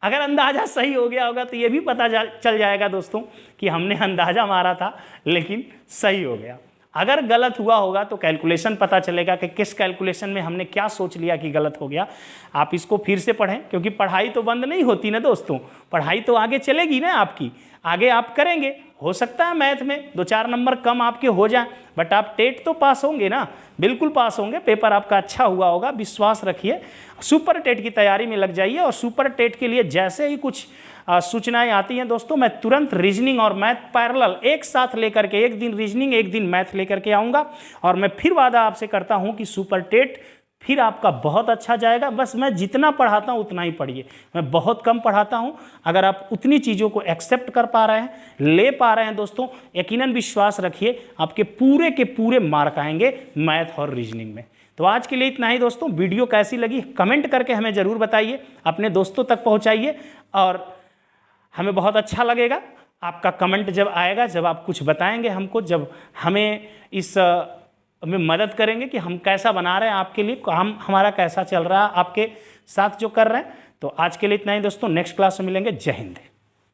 अगर अंदाजा सही हो गया होगा तो ये भी पता चल जाएगा दोस्तों कि हमने अंदाजा मारा था लेकिन सही हो गया। अगर गलत हुआ होगा तो कैलकुलेशन पता चलेगा कि किस कैलकुलेशन में हमने क्या सोच लिया कि गलत हो गया। आप इसको फिर से पढ़ें, क्योंकि पढ़ाई तो बंद नहीं होती ना दोस्तों, पढ़ाई तो आगे चलेगी ना आपकी, आगे आप करेंगे। हो सकता है मैथ में 2-4 नंबर कम आपके हो जाए, बट आप टेट तो पास होंगे ना, बिल्कुल पास होंगे, पेपर आपका अच्छा हुआ होगा, विश्वास रखिए। सुपर टेट की तैयारी में लग जाइए, और सुपर टेट के लिए जैसे ही कुछ सूचनाएं आती हैं दोस्तों, मैं तुरंत रीजनिंग और मैथ पैरेलल एक साथ लेकर के, एक दिन रीजनिंग एक दिन मैथ लेकर के आऊँगा। और मैं फिर वादा आपसे करता हूँ कि सुपर टेट फिर आपका बहुत अच्छा जाएगा। बस मैं जितना पढ़ाता हूँ उतना ही पढ़िए, मैं बहुत कम पढ़ाता हूँ। अगर आप उतनी चीज़ों को एक्सेप्ट कर पा रहे हैं, ले पा रहे हैं दोस्तों, यकीनन विश्वास रखिए आपके पूरे के पूरे मार्क आएंगे मैथ और रीजनिंग में। तो आज के लिए इतना ही दोस्तों। वीडियो कैसी लगी कमेंट करके हमें ज़रूर बताइए, अपने दोस्तों तक पहुँचाइए, और हमें बहुत अच्छा लगेगा आपका कमेंट जब आएगा, जब आप कुछ बताएंगे हमको, जब हमें इस में मदद करेंगे कि हम कैसा बना रहे हैं आपके लिए, हम हमारा कैसा चल रहा है आपके साथ जो कर रहे हैं। तो आज के लिए इतना ही दोस्तों, नेक्स्ट क्लास में मिलेंगे। जय हिंद।